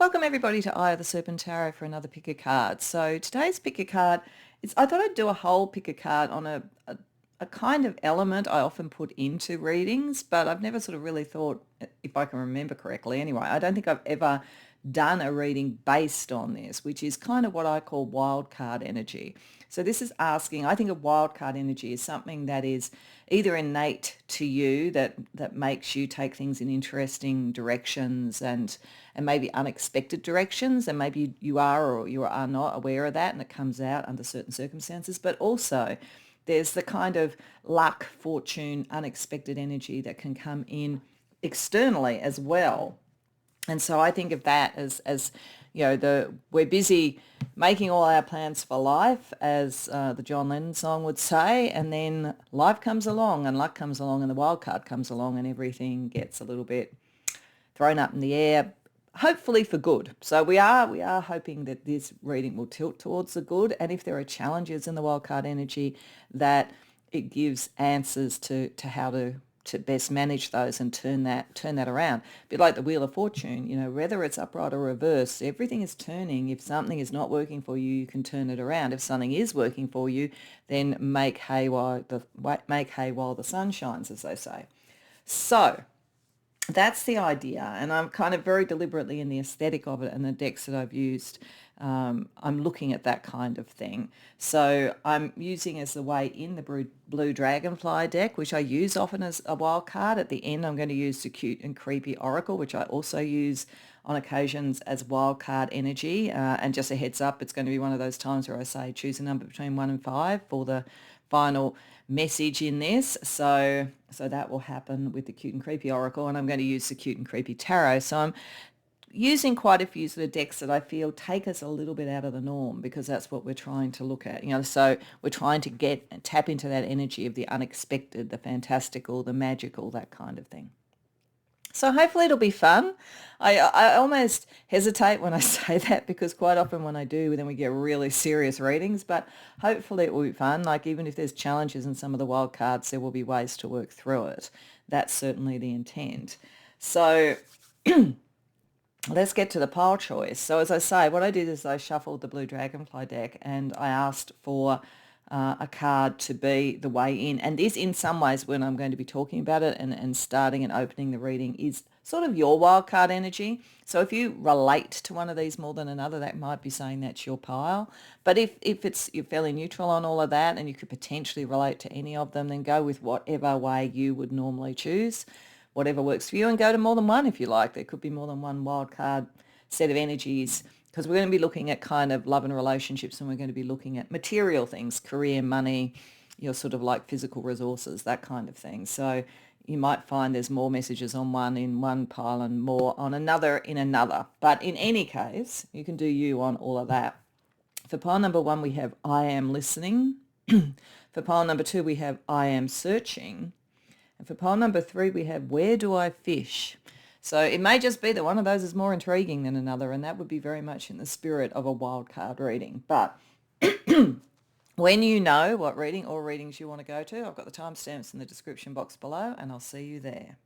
Welcome everybody to Eye of the Serpent Tarot for another pick a card. So today's pick a card is, I thought I'd do a whole pick a card on a kind of element I often put into readings, but I've never sort of really thought, if I can remember correctly anyway, I don't think I've ever done a reading based on this, which is kind of what I call wild card energy. So this is asking, I think a wild card energy is something that is either innate to you that makes you take things in interesting directions and maybe unexpected directions, and maybe you are or you are not aware of that and it comes out under certain circumstances, but also there's the kind of luck, fortune, unexpected energy that can come in externally as well. And so I think of that as we're busy making all our plans for life, as the John Lennon song would say, and then life comes along and luck comes along and the wild card comes along and everything gets a little bit thrown up in the air, hopefully for good. So we are hoping that this reading will tilt towards the good, and if there are challenges in the wild card energy, that it gives answers to how to best manage those and turn that around. A bit like the Wheel of Fortune, whether it's upright or reverse, everything is turning. If something is not working for you, you can turn it around. If something is working for you, then make hay while the sun shines, as they say. So that's the idea, and I'm kind of very deliberately in the aesthetic of it and the decks that I've used. I'm looking at that kind of thing. So I'm using as the way in the Blue Dragonfly deck, which I use often as a wild card. At the end, I'm going to use the Cute and Creepy Oracle, which I also use on occasions as wild card energy. And just a heads up, it's going to be one of those times where I say choose a number between 1 and 5 for the final message in this. So that will happen with the Cute and Creepy Oracle, and I'm going to use the Cute and Creepy Tarot. So I'm using quite a few sort of decks that I feel take us a little bit out of the norm, because that's what we're trying to look at. So we're trying to tap into that energy of the unexpected, the fantastical, the magical, that kind of thing. So hopefully it'll be fun. I almost hesitate when I say that, because quite often when I do, then we get really serious readings, but hopefully it will be fun. Like, even if there's challenges in some of the wild cards, there will be ways to work through it. That's certainly the intent. So let's get to the pile choice. So as I say, what I did is I shuffled the Blue Dragonfly deck and I asked for a card to be the way in. And this, in some ways, when I'm going to be talking about it and starting and opening the reading, is sort of your wild card energy. So if you relate to one of these more than another, that might be saying that's your pile. But if you're fairly neutral on all of that and you could potentially relate to any of them, then go with whatever way you would normally choose, whatever works for you, and go to more than one if you like. There could be more than one wild card set of energies, because we're going to be looking at kind of love and relationships, and we're going to be looking at material things, career, money, your sort of like physical resources, that kind of thing. So you might find there's more messages on one in one pile and more on another in another. But in any case, you can do you on all of that. For pile number 1, we have I am listening. For pile number 2, we have I am searching. And for pile number 3, we have where do I fish? So it may just be that one of those is more intriguing than another, and that would be very much in the spirit of a wild card reading. But when you know what reading or readings you want to go to, I've got the timestamps in the description box below, and I'll see you there.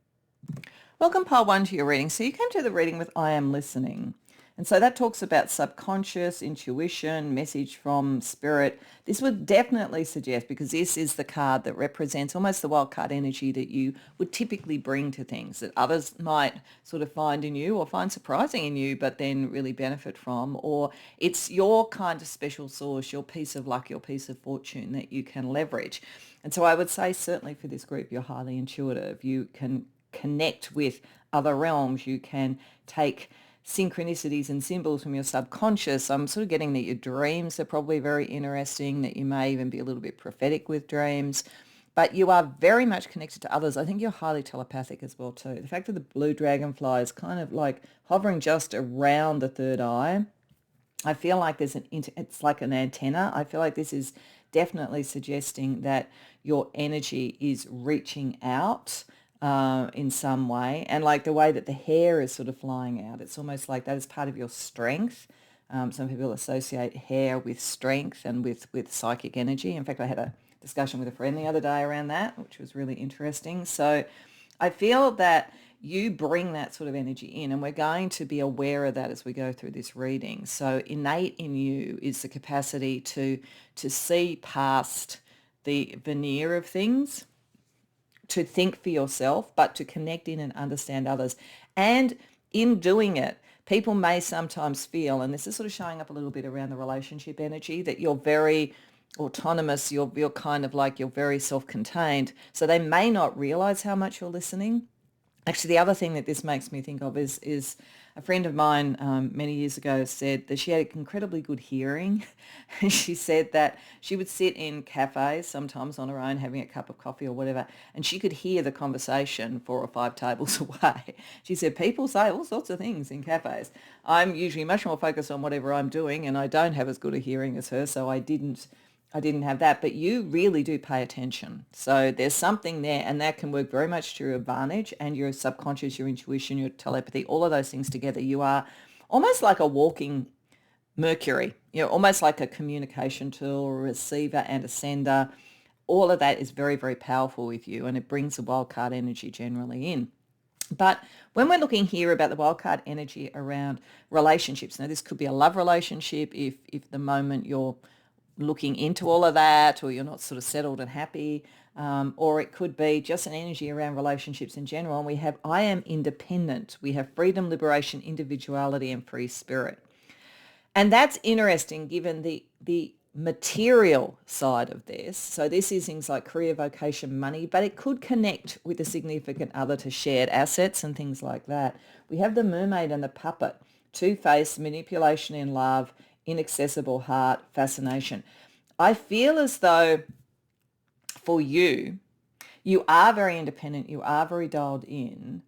Welcome, pile 1, to your reading. So you came to the reading with I am listening. And so that talks about subconscious, intuition, message from spirit. This would definitely suggest, because this is the card that represents almost the wild card energy that you would typically bring to things that others might sort of find in you or find surprising in you, but then really benefit from. Or it's your kind of special source, your piece of luck, your piece of fortune that you can leverage. And so I would say certainly for this group, you're highly intuitive. You can connect with other realms. You can take synchronicities and symbols from your subconscious. I'm sort of getting that your dreams are probably very interesting, that you may even be a little bit prophetic with dreams, but you are very much connected to others. I think you're highly telepathic as well too. The fact that the Blue Dragonfly is kind of like hovering just around the third eye, I feel like it's like an antenna. I feel like this is definitely suggesting that your energy is reaching out in some way, and like the way that the hair is sort of flying out, it's almost like that is part of your strength. Some people associate hair with strength and with psychic energy. In fact, I had a discussion with a friend the other day around that, which was really interesting. So I feel that you bring that sort of energy in, and we're going to be aware of that as we go through this reading. So innate in you is the capacity to see past the veneer of things, to think for yourself, but to connect in and understand others. And in doing it, people may sometimes feel, and this is sort of showing up a little bit around the relationship energy, that you're very autonomous, you're kind of like, you're very self-contained. So they may not realize how much you're listening. Actually, the other thing that this makes me think of is a friend of mine many years ago said that she had incredibly good hearing. And she said that she would sit in cafes sometimes on her own having a cup of coffee or whatever, and she could hear the conversation 4 or 5 tables away. She said, people say all sorts of things in cafes. I'm usually much more focused on whatever I'm doing, and I don't have as good a hearing as her, so I didn't have that, but you really do pay attention. So there's something there, and that can work very much to your advantage, and your subconscious, your intuition, your telepathy, all of those things together. You are almost like a walking Mercury, almost like a communication tool, a receiver and a sender. All of that is very, very powerful with you, and it brings the wildcard energy generally in. But when we're looking here about the wildcard energy around relationships, now this could be a love relationship if the moment you're looking into all of that, or you're not sort of settled and happy, or it could be just an energy around relationships in general. And we have I am independent. We have freedom, liberation, individuality, and free spirit. And that's interesting given the material side of this. So this is things like career, vocation, money, but it could connect with a significant other to shared assets and things like that. We have the mermaid and the puppet, two-faced, manipulation in love, inaccessible heart, fascination. I feel as though for you, you are very independent, you are very dialed in,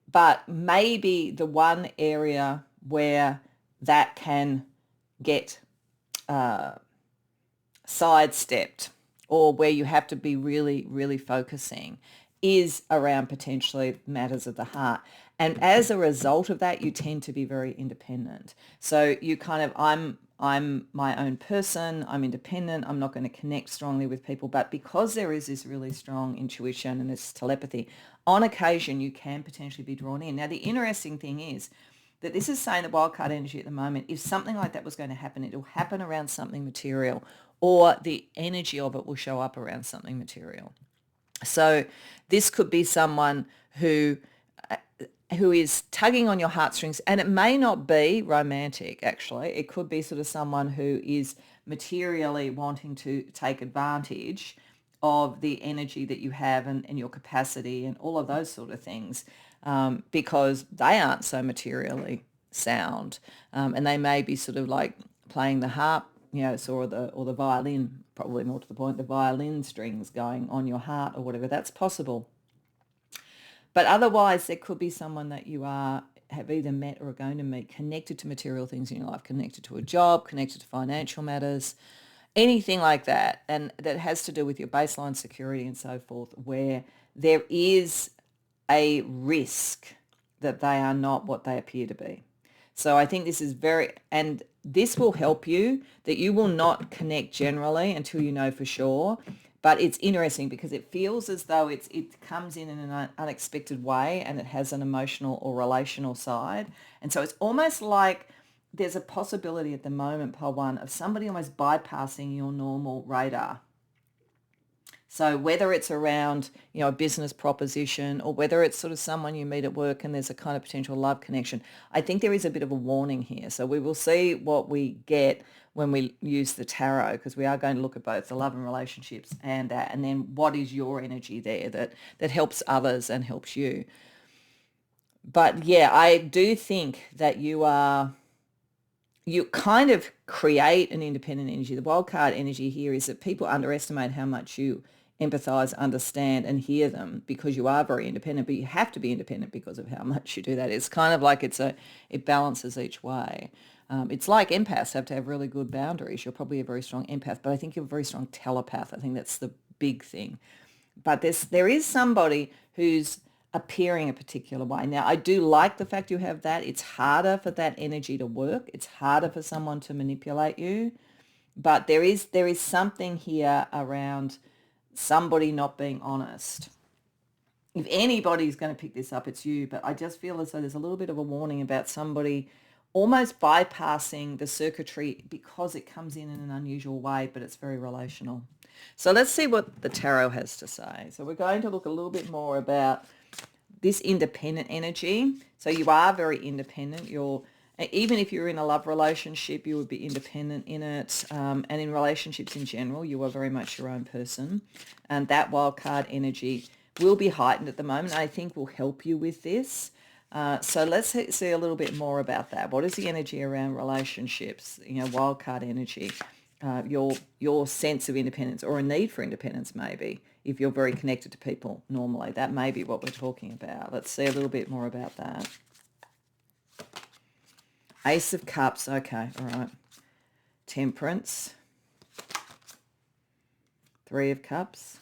but maybe the one area where that can get sidestepped, or where you have to be really, really focusing, is around potentially matters of the heart. And as a result of that, you tend to be very independent. So you kind of, I'm my own person, I'm independent, I'm not going to connect strongly with people. But because there is this really strong intuition and this telepathy, on occasion you can potentially be drawn in. Now, the interesting thing is that this is saying the wildcard energy at the moment, if something like that was going to happen, it will happen around something material, or the energy of it will show up around something material. So this could be someone who is tugging on your heartstrings, and it may not be romantic, actually. It could be sort of someone who is materially wanting to take advantage of the energy that you have and your capacity and all of those sort of things, because they aren't so materially sound, and they may be sort of like playing the harp, or the violin, probably more to the point, the violin strings going on your heart or whatever. That's possible. But otherwise, there could be someone that you have either met or are going to meet, connected to material things in your life, connected to a job, connected to financial matters, anything like that, and that has to do with your baseline security and so forth, where there is a risk that they are not what they appear to be. So I think this is and this will help you, that you will not connect generally until you know for sure. But it's interesting because it feels as though it comes in an unexpected way, and it has an emotional or relational side. And so it's almost like there's a possibility at the moment, Pole One, of somebody almost bypassing your normal radar. So whether it's around, a business proposition, or whether it's sort of someone you meet at work and there's a kind of potential love connection, I think there is a bit of a warning here. So we will see what we get when we use the tarot, because we are going to look at both the love and relationships and that, and then what is your energy there that helps others and helps you. But yeah, I do think that you kind of create an independent energy. The wildcard energy here is that people underestimate how much you empathize, understand, and hear them, because you are very independent, but you have to be independent because of how much you do that. It's kind of like it balances each way. It's like empaths have to have really good boundaries. You're probably a very strong empath, but I think you're a very strong telepath. I think that's the big thing. But there is somebody who's appearing a particular way. Now, I do like the fact you have that. It's harder for that energy to work. It's harder for someone to manipulate you. But there is something here around somebody not being honest. if anybody's going to pick this up, it's you. But I just feel as though there's a little bit of a warning about somebody almost bypassing the circuitry because it comes in an unusual way, but it's very relational. So let's see what the tarot has to say. So we're going to look a little bit more about this independent energy. So you are very independent. Even if you're in a love relationship, you would be independent in it. And in relationships in general, you are very much your own person. And that wild card energy will be heightened at the moment. I think will help you with this. So let's see a little bit more about that. What is the energy around relationships? Wild card energy, your sense of independence or a need for independence maybe. If you're very connected to people normally, that may be what we're talking about. Let's see a little bit more about that. Ace of Cups. Okay, all right. Temperance. Three of Cups.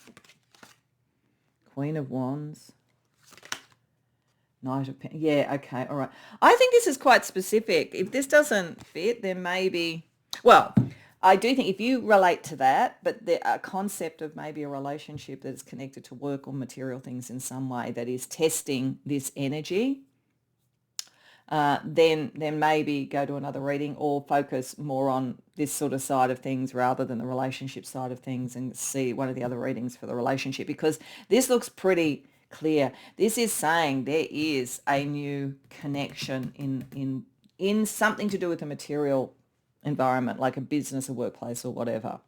Queen of Wands. Knight of Pentacles. Yeah, okay, all right. I think this is quite specific. If this doesn't fit, then maybe... Well, I do think if you relate to that, but the concept of maybe a relationship that is connected to work or material things in some way that is testing this energy, then maybe go to another reading or focus more on this sort of side of things rather than the relationship side of things and see one of the other readings for the relationship, because this looks pretty clear. This is saying there is a new connection in something to do with the material environment, like a business, a workplace or whatever.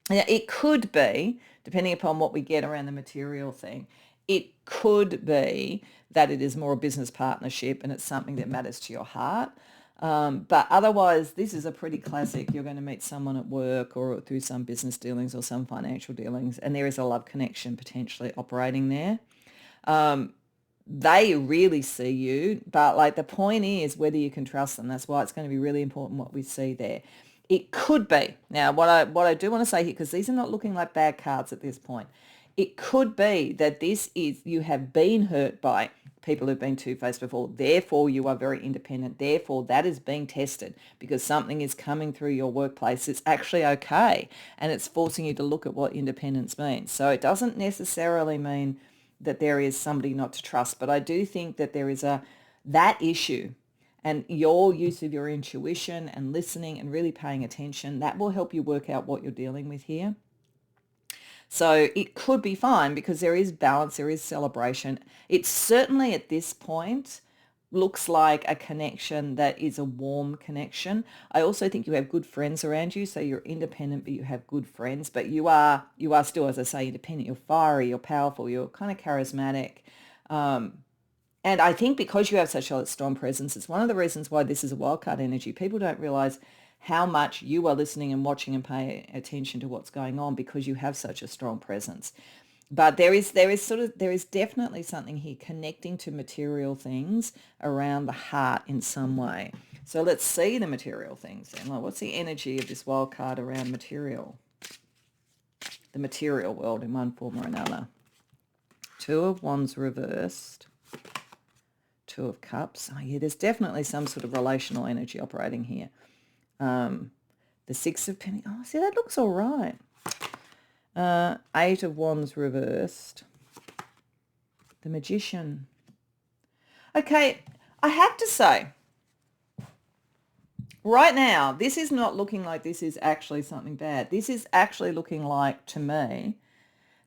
Now, it could be, depending upon what we get around the material thing, it could be that it is more a business partnership and it's something that matters to your heart. But otherwise, this is a pretty classic. You're going to meet someone at work or through some business dealings or some financial dealings, and there is a love connection potentially operating there. They really see you, but like the point is whether you can trust them. That's why it's going to be really important what we see there. It could be. Now, what I do want to say here, because these are not looking like bad cards at this point, it could be that this is, you have been hurt by people who've been two-faced before. Therefore, you are very independent. Therefore, that is being tested because something is coming through your workplace. It's actually okay, and it's forcing you to look at what independence means. So it doesn't necessarily mean that there is somebody not to trust, but I do think that there is that issue, and your use of your intuition and listening and really paying attention, that will help you work out what you're dealing with here. So it could be fine because there is balance, there is celebration. It certainly at this point looks like a connection that is a warm connection. I also think you have good friends around you, so you're independent, but you have good friends. But you are still, as I say, independent. You're fiery, you're powerful, you're kind of charismatic. And I think because you have such a strong presence, it's one of the reasons why this is a wildcard energy. People don't realize how much you are listening and watching and paying attention to what's going on because you have such a strong presence. But there is definitely something here connecting to material things around the heart in some way. So let's see the material things then. Like, what's the energy of this wild card around material? The material world in one form or another. Two of Wands reversed. Two of Cups. Oh yeah, there's definitely some sort of relational energy operating here. The Six of Pentacles. Oh, see, that looks all right. Eight of Wands reversed. The Magician. Okay, I have to say, right now, this is not looking like this is actually something bad. This is actually looking like, to me,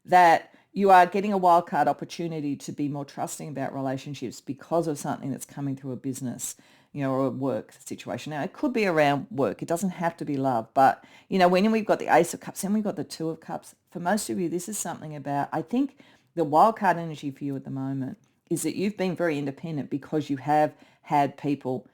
that you are getting a wildcard opportunity to be more trusting about relationships because of something that's coming through a business, or a work situation. Now, it could be around work. It doesn't have to be love. But, when we've got the Ace of Cups and we've got the Two of Cups, for most of you, this is something about, I think the wildcard energy for you at the moment is that you've been very independent because you have had people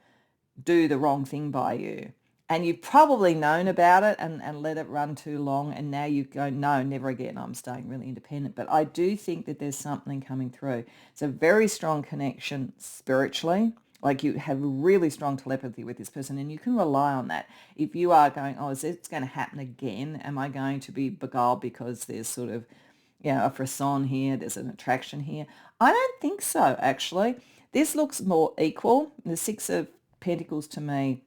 do the wrong thing by you. And you've probably known about it and let it run too long. And now you go, no, never again. I'm staying really independent. But I do think that there's something coming through. It's a very strong connection spiritually. Like you have really strong telepathy with this person and you can rely on that. If you are going, oh, is this going to happen again? Am I going to be beguiled because there's sort of, a frisson here, there's an attraction here? I don't think so, actually. This looks more equal. The Six of Pentacles to me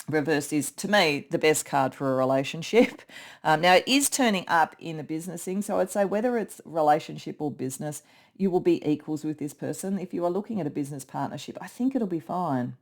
Reversed is, to me, the best card for a relationship. Now, it is turning up in a business thing, so I'd say whether it's relationship or business, you will be equals with this person. If you are looking at a business partnership, I think it'll be fine.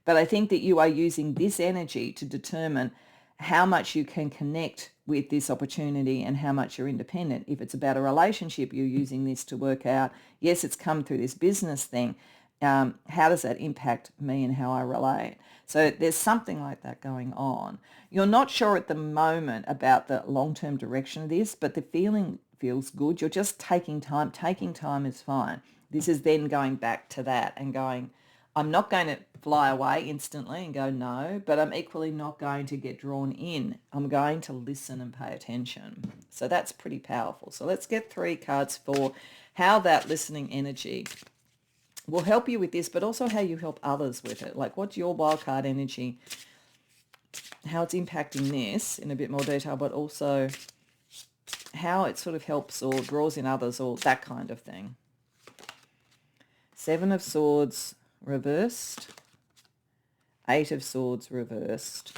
But I think that you are using this energy to determine how much you can connect with this opportunity and how much you're independent. If it's about a relationship, you're using this to work out, yes, it's come through this business thing. How does that impact me and how I relate? So there's something like that going on. You're not sure at the moment about the long-term direction of this, but the feeling feels good. You're just taking time. Taking time is fine. This is then going back to that and going, I'm not going to fly away instantly and go no, but I'm equally not going to get drawn in. I'm going to listen and pay attention. So that's pretty powerful. So let's get 3 cards for how that listening energy will help you with this, but also how you help others with it. Like, what's your wildcard energy, how it's impacting this in a bit more detail, but also how it sort of helps or draws in others or that kind of thing. 7 of Swords reversed, 8 of Swords reversed,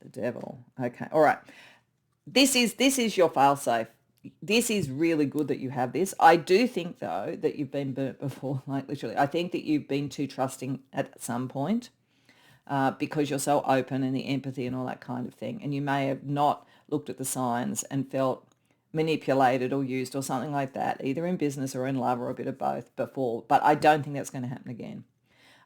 the Devil. Okay, all right. This is your failsafe. This is really good that you have this. I do think, though, that you've been burnt before, like literally. I think that you've been too trusting at some point because you're so open and the empathy and all that kind of thing. And you may have not looked at the signs and felt manipulated or used or something like that, either in business or in love or a bit of both before. But I don't think that's going to happen again.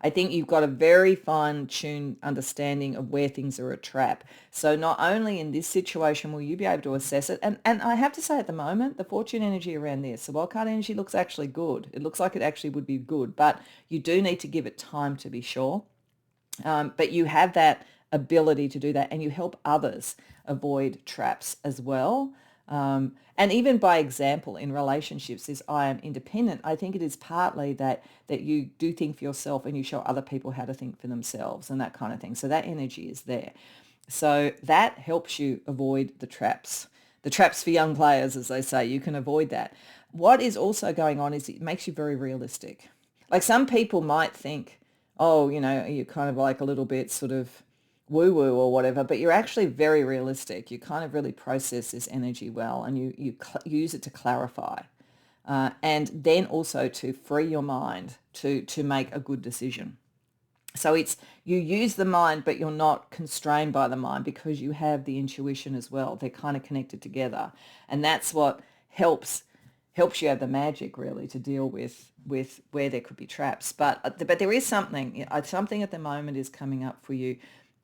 I think you've got a very fine-tuned understanding of where things are a trap. So not only in this situation will you be able to assess it, and I have to say at the moment, the fortune energy around this, the wildcard energy looks actually good. It looks like it actually would be good, but you do need to give it time to be sure. But you have that ability to do that, and you help others avoid traps as well. And even by example in relationships, this I am independent, I think it is partly that you do think for yourself and you show other people how to think for themselves and that kind of thing. So that energy is there. So that helps you avoid the traps. The traps for young players, as they say, you can avoid that. What is also going on is it makes you very realistic. Like, some people might think, oh, you're kind of like a little bit sort of woo-woo or whatever, but you're actually very realistic. You kind of really process this energy well, and you use it to clarify. And then also to free your mind to make a good decision. So it's, you use the mind, but you're not constrained by the mind because you have the intuition as well. They're kind of connected together. And that's what helps you have the magic, really, to deal with where there could be traps. But there is something at the moment is coming up for you.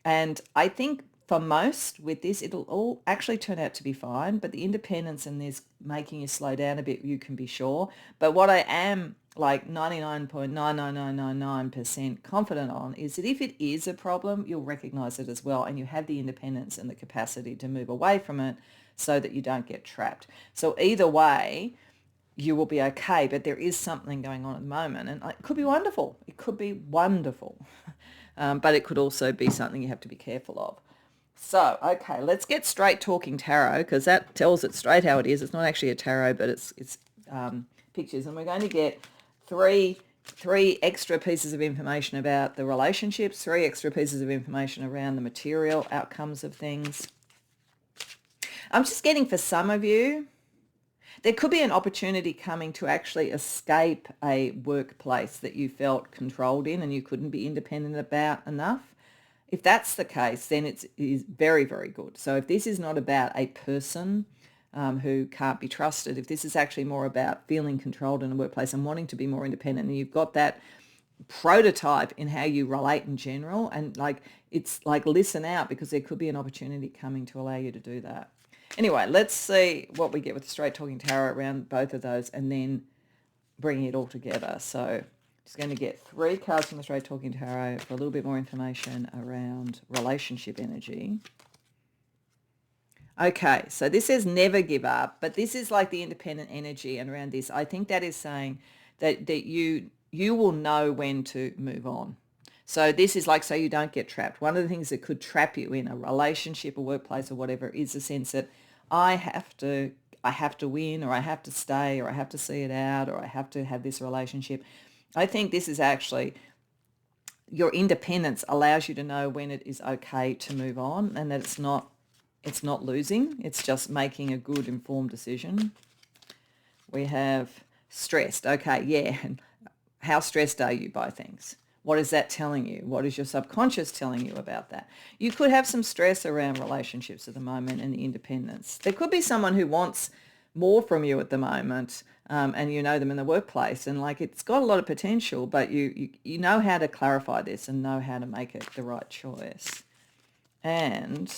And I think for most with this, it'll all actually turn out to be fine. But the independence and this making you slow down a bit, you can be sure. But what I am like 99.99999% confident on is that if it is a problem, you'll recognize it as well. And you have the independence and the capacity to move away from it so that you don't get trapped. So either way, you will be okay. But there is something going on at the moment. And it could be wonderful. It could be wonderful. But it could also be something you have to be careful of. So, okay, let's get straight talking tarot, because that tells it straight how it is. It's not actually a tarot, but it's pictures. And we're going to get three extra pieces of information about the relationships, 3 extra pieces of information around the material outcomes of things. I'm just getting, for some of you, there could be an opportunity coming to actually escape a workplace that you felt controlled in and you couldn't be independent about enough. If that's the case, then it is very, very good. So if this is not about a person who can't be trusted, if this is actually more about feeling controlled in a workplace and wanting to be more independent, and you've got that prototype in how you relate in general, and like, it's like, listen out, because there could be an opportunity coming to allow you to do that. Anyway, let's see what we get with the straight talking tarot around both of those and then bringing it all together. So just going to get 3 cards from the straight talking tarot for a little bit more information around relationship energy. Okay, so this says never give up, but this is like the independent energy, and around this, I think that is saying that you will know when to move on. So this is like, so you don't get trapped. One of the things that could trap you in a relationship, a workplace or whatever, is the sense that I have to win, or I have to stay, or I have to see it out, or I have to have this relationship. I think this is actually your independence allows you to know when it is okay to move on, and that it's not losing, it's just making a good informed decision. We have stressed. Okay, yeah. How stressed are you by things? What is that telling you? What is your subconscious telling you about that? You could have some stress around relationships at the moment and the independence. There could be someone who wants more from you at the moment, and you know them in the workplace, and like it's got a lot of potential, but you know how to clarify this and know how to make it the right choice. And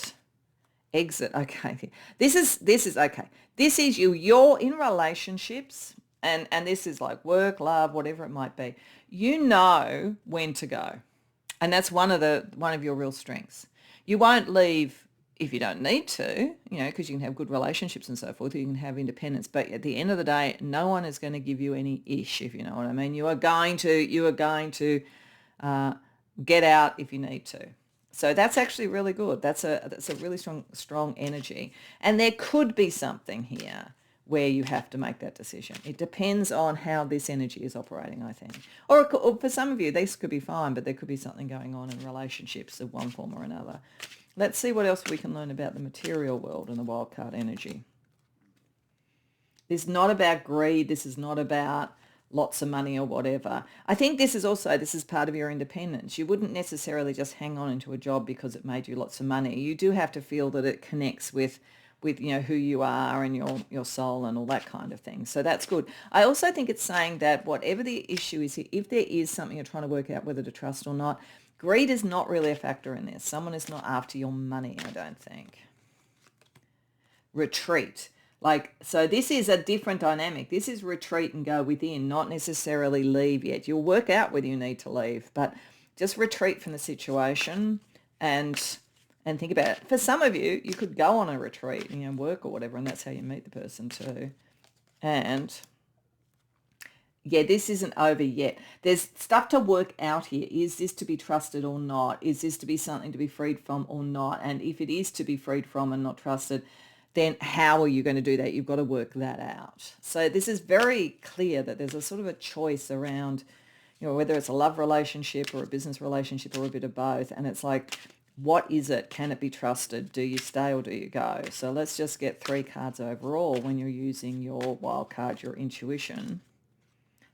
exit. Okay, this is okay. This is you're in relationships, and this is like work, love, whatever it might be. You know when to go, and that's one of your real strengths. You won't leave if you don't need to, because you can have good relationships and so forth. You can have independence, but at the end of the day, no one is going to give you any ish, if you know what I mean. You are going to get out if you need to. So that's actually really good. That's a really strong energy. And there could be something here where you have to make that decision. It depends on how this energy is operating, I think. Or for some of you, this could be fine, but there could be something going on in relationships of one form or another. Let's see what else we can learn about the material world and the wildcard energy. This is not about greed. This is not about lots of money or whatever. I think this is part of your independence. You wouldn't necessarily just hang on into a job because it made you lots of money. You do have to feel that it connects with who you are and your soul and all that kind of thing. So that's good. I also think it's saying that whatever the issue is, if there is something you're trying to work out whether to trust or not, greed is not really a factor in this. Someone is not after your money, I don't think. Retreat. So this is a different dynamic. This is retreat and go within, not necessarily leave yet. You'll work out whether you need to leave, but just retreat from the situation and think about it. For some of you, you could go on a retreat, work or whatever, and that's how you meet the person too. And yeah, this isn't over yet. There's stuff to work out here. Is this to be trusted or not? Is this to be something to be freed from or not? And if it is to be freed from and not trusted, then how are you going to do that? You've got to work that out. So this is very clear that there's a sort of a choice around, whether it's a love relationship or a business relationship or a bit of both. And it's like, what is it? Can it be trusted? Do you stay or do you go? So let's just get 3 cards overall when you're using your wild card, your intuition.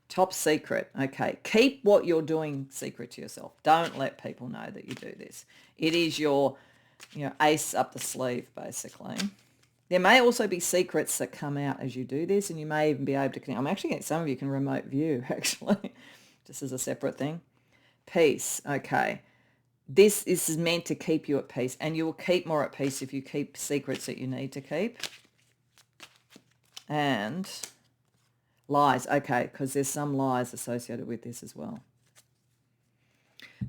Top secret. Okay. Keep what you're doing secret to yourself. Don't let people know that you do this. It is your, ace up the sleeve, basically. There may also be secrets that come out as you do this, and you may even be able to connect. I'm actually getting some of you can remote view, actually, just as a separate thing. Peace. Okay. This is meant to keep you at peace, and you will keep more at peace if you keep secrets that you need to keep. And lies. Okay, because there's some lies associated with this as well.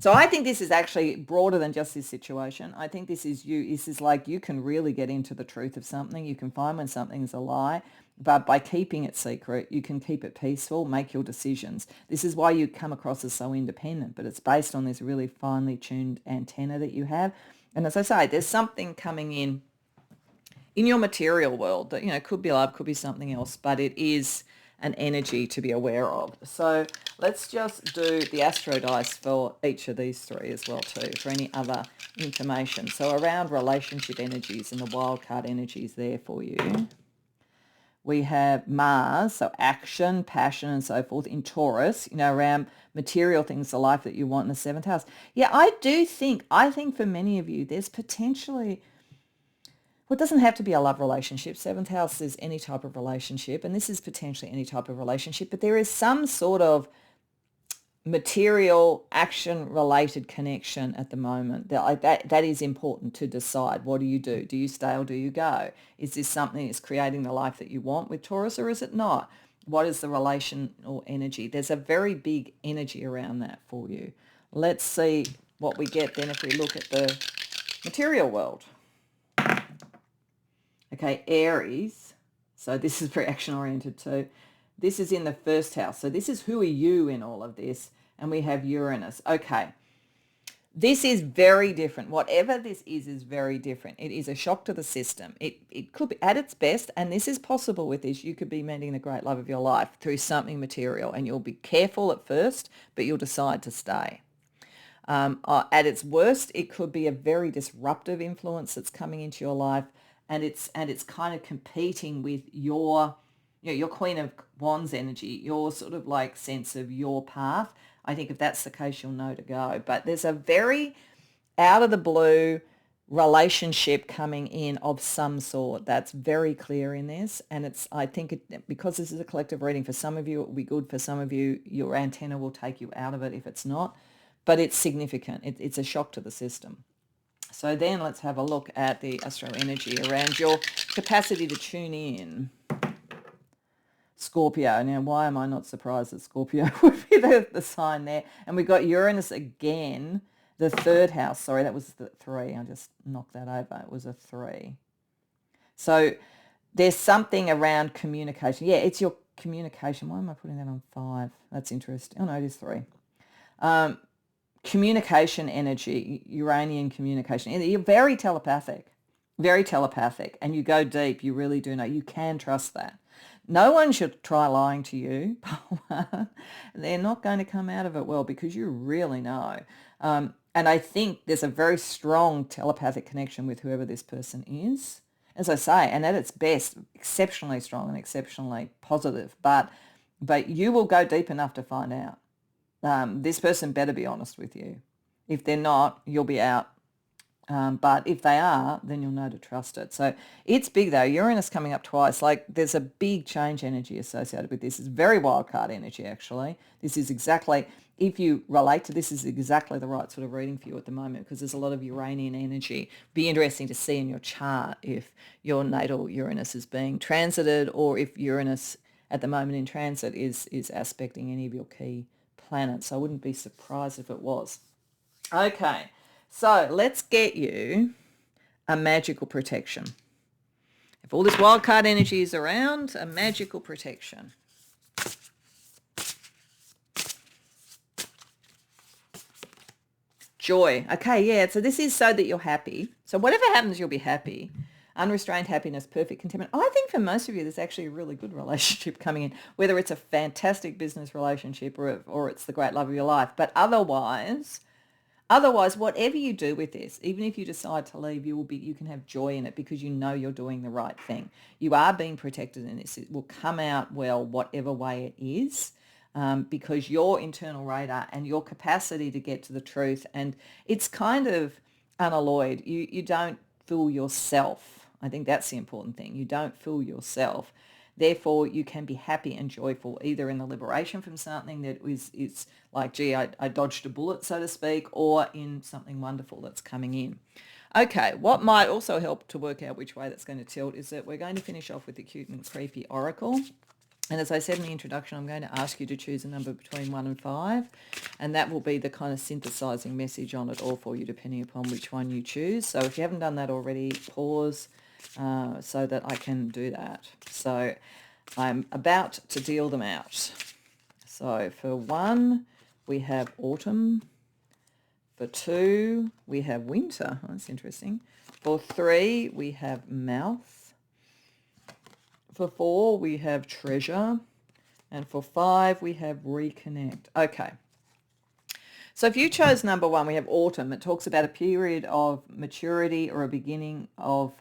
So I think this is actually broader than just this situation. I think this is you. This is like you can really get into the truth of something. You can find when something's a lie, but by keeping it secret, you can keep it peaceful, make your decisions. This is why you come across as so independent, but it's based on this really finely tuned antenna that you have. And as I say, there's something coming in your material world that, could be love, could be something else, but it is an energy to be aware of. So let's just do the astro dice for each of these 3 as well too, for any other information. So around relationship energies and the wildcard energies there for you. We have Mars, so action, passion and so forth in Taurus, around material things, the life that you want in the 7th house. Yeah, I think for many of you, there's potentially, well, it doesn't have to be a love relationship. 7th house is any type of relationship, and this is potentially any type of relationship, but there is some sort of material action related connection at the moment that is important to decide. What do you do? Do you stay or do you go? Is this something that's creating the life that you want with Taurus, or is it not? What is the relational energy? There's a very big energy around that for you. Let's see what we get then if we look at the material world. Okay, Aries. So this is very action oriented too. This is in the 1st house. So this is who are you in all of this? And we have Uranus. Okay. This is very different. Whatever this is very different. It is a shock to the system. It could be at its best, and this is possible with this. You could be meeting the great love of your life through something material, and you'll be careful at first, but you'll decide to stay. At its worst, it could be a very disruptive influence that's coming into your life, and it's kind of competing with your Queen of Wands energy, your sort of like sense of your path. I think if that's the case, you'll know to go. But there's a very out of the blue relationship coming in of some sort. That's very clear in this. And I think because this is a collective reading, for some of you, it will be good. For some of you, your antenna will take you out of it if it's not. But it's significant. It's a shock to the system. So then let's have a look at the astro energy around your capacity to tune in. Scorpio. Now, why am I not surprised that Scorpio would be the sign there? And we got Uranus again, the third house. Sorry, that was the 3. I just knocked that over. It was a 3. So there's something around communication. Yeah, it's your communication. Why am I putting that on 5? That's interesting. Oh, no, it is 3. Communication energy, Uranian communication. You're very telepathic, and you go deep. You really do know. You can trust that. No one should try lying to you. They're not going to come out of it well because you really know. And I think there's a very strong telepathic connection with whoever this person is. As I say, and at its best, exceptionally strong and exceptionally positive. But you will go deep enough to find out. This person better be honest with you. If they're not, you'll be out. But if they are, then you'll know to trust it. So it's big though. Uranus coming up twice. Like there's a big change energy associated with this. It's very wild card energy actually. This is exactly, if you relate to this, is exactly the right sort of reading for you at the moment because there's a lot of Uranian energy. Be interesting to see in your chart if your natal Uranus is being transited or if Uranus at the moment in transit is aspecting any of your key planets. I wouldn't be surprised if it was. Okay. So let's get you a magical protection. If all this wildcard energy is around, a magical protection. Joy. Okay, yeah, so this is so that you're happy. So whatever happens, you'll be happy. Unrestrained happiness, perfect contentment. I think for most of you, there's actually a really good relationship coming in, whether it's a fantastic business relationship or it's the great love of your life. But otherwise, whatever you do with this, even if you decide to leave, you can have joy in it because you know you're doing the right thing. You are being protected in this. It will come out well, whatever way it is, because your internal radar and your capacity to get to the truth, and it's kind of unalloyed. You don't fool yourself. I think that's the important thing. You don't fool yourself. Therefore, you can be happy and joyful either in the liberation from something that is like, gee, I dodged a bullet, so to speak, or in something wonderful that's coming in. Okay, what might also help to work out which way that's going to tilt is that we're going to finish off with the cute and creepy oracle. And as I said in the introduction, I'm going to ask you to choose a number between 1 and 5, and that will be the kind of synthesizing message on it all for you, depending upon which one you choose. So if you haven't done that already, pause so that I can do that. So I'm about to deal them out. So for 1, we have autumn. For 2, we have winter. Oh, that's interesting. For 3, we have mouth. For 4, we have treasure. And for 5, we have reconnect. Okay. So if you chose number 1, we have autumn. It talks about a period of maturity or a beginning of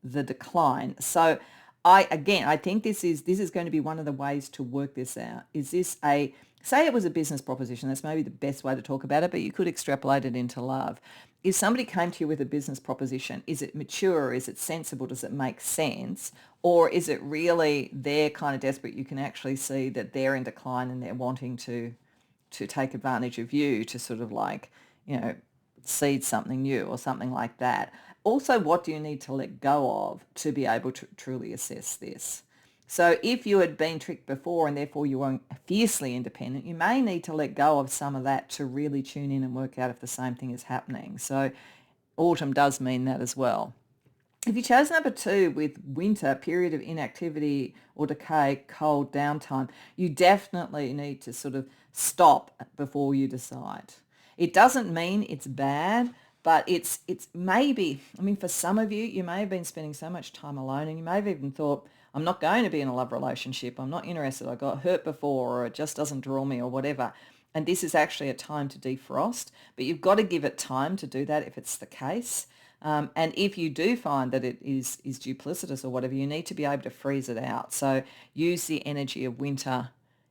the decline. So I think this is going to be one of the ways to work this out. Is this say it was a business proposition, that's maybe the best way to talk about it, but you could extrapolate it into love. If somebody came to you with a business proposition, is it mature? Is it sensible? Does it make sense? Or is it really they're kind of desperate? You can actually see that they're in decline and they're wanting to take advantage of you to sort of like, seed something new or something like that. Also, what do you need to let go of to be able to truly assess this? So if you had been tricked before and therefore you weren't fiercely independent, you may need to let go of some of that to really tune in and work out if the same thing is happening. So autumn does mean that as well. If you chose number 2 with winter, period of inactivity or decay, cold, downtime, you definitely need to sort of stop before you decide. It doesn't mean it's bad, but it's maybe, for some of you, you may have been spending so much time alone and you may have even thought, I'm not going to be in a love relationship. I'm not interested. I got hurt before or it just doesn't draw me or whatever. and this is actually a time to defrost, but you've got to give it time to do that if it's the case. And if you do find that it is duplicitous or whatever, you need to be able to freeze it out. So use the energy of winter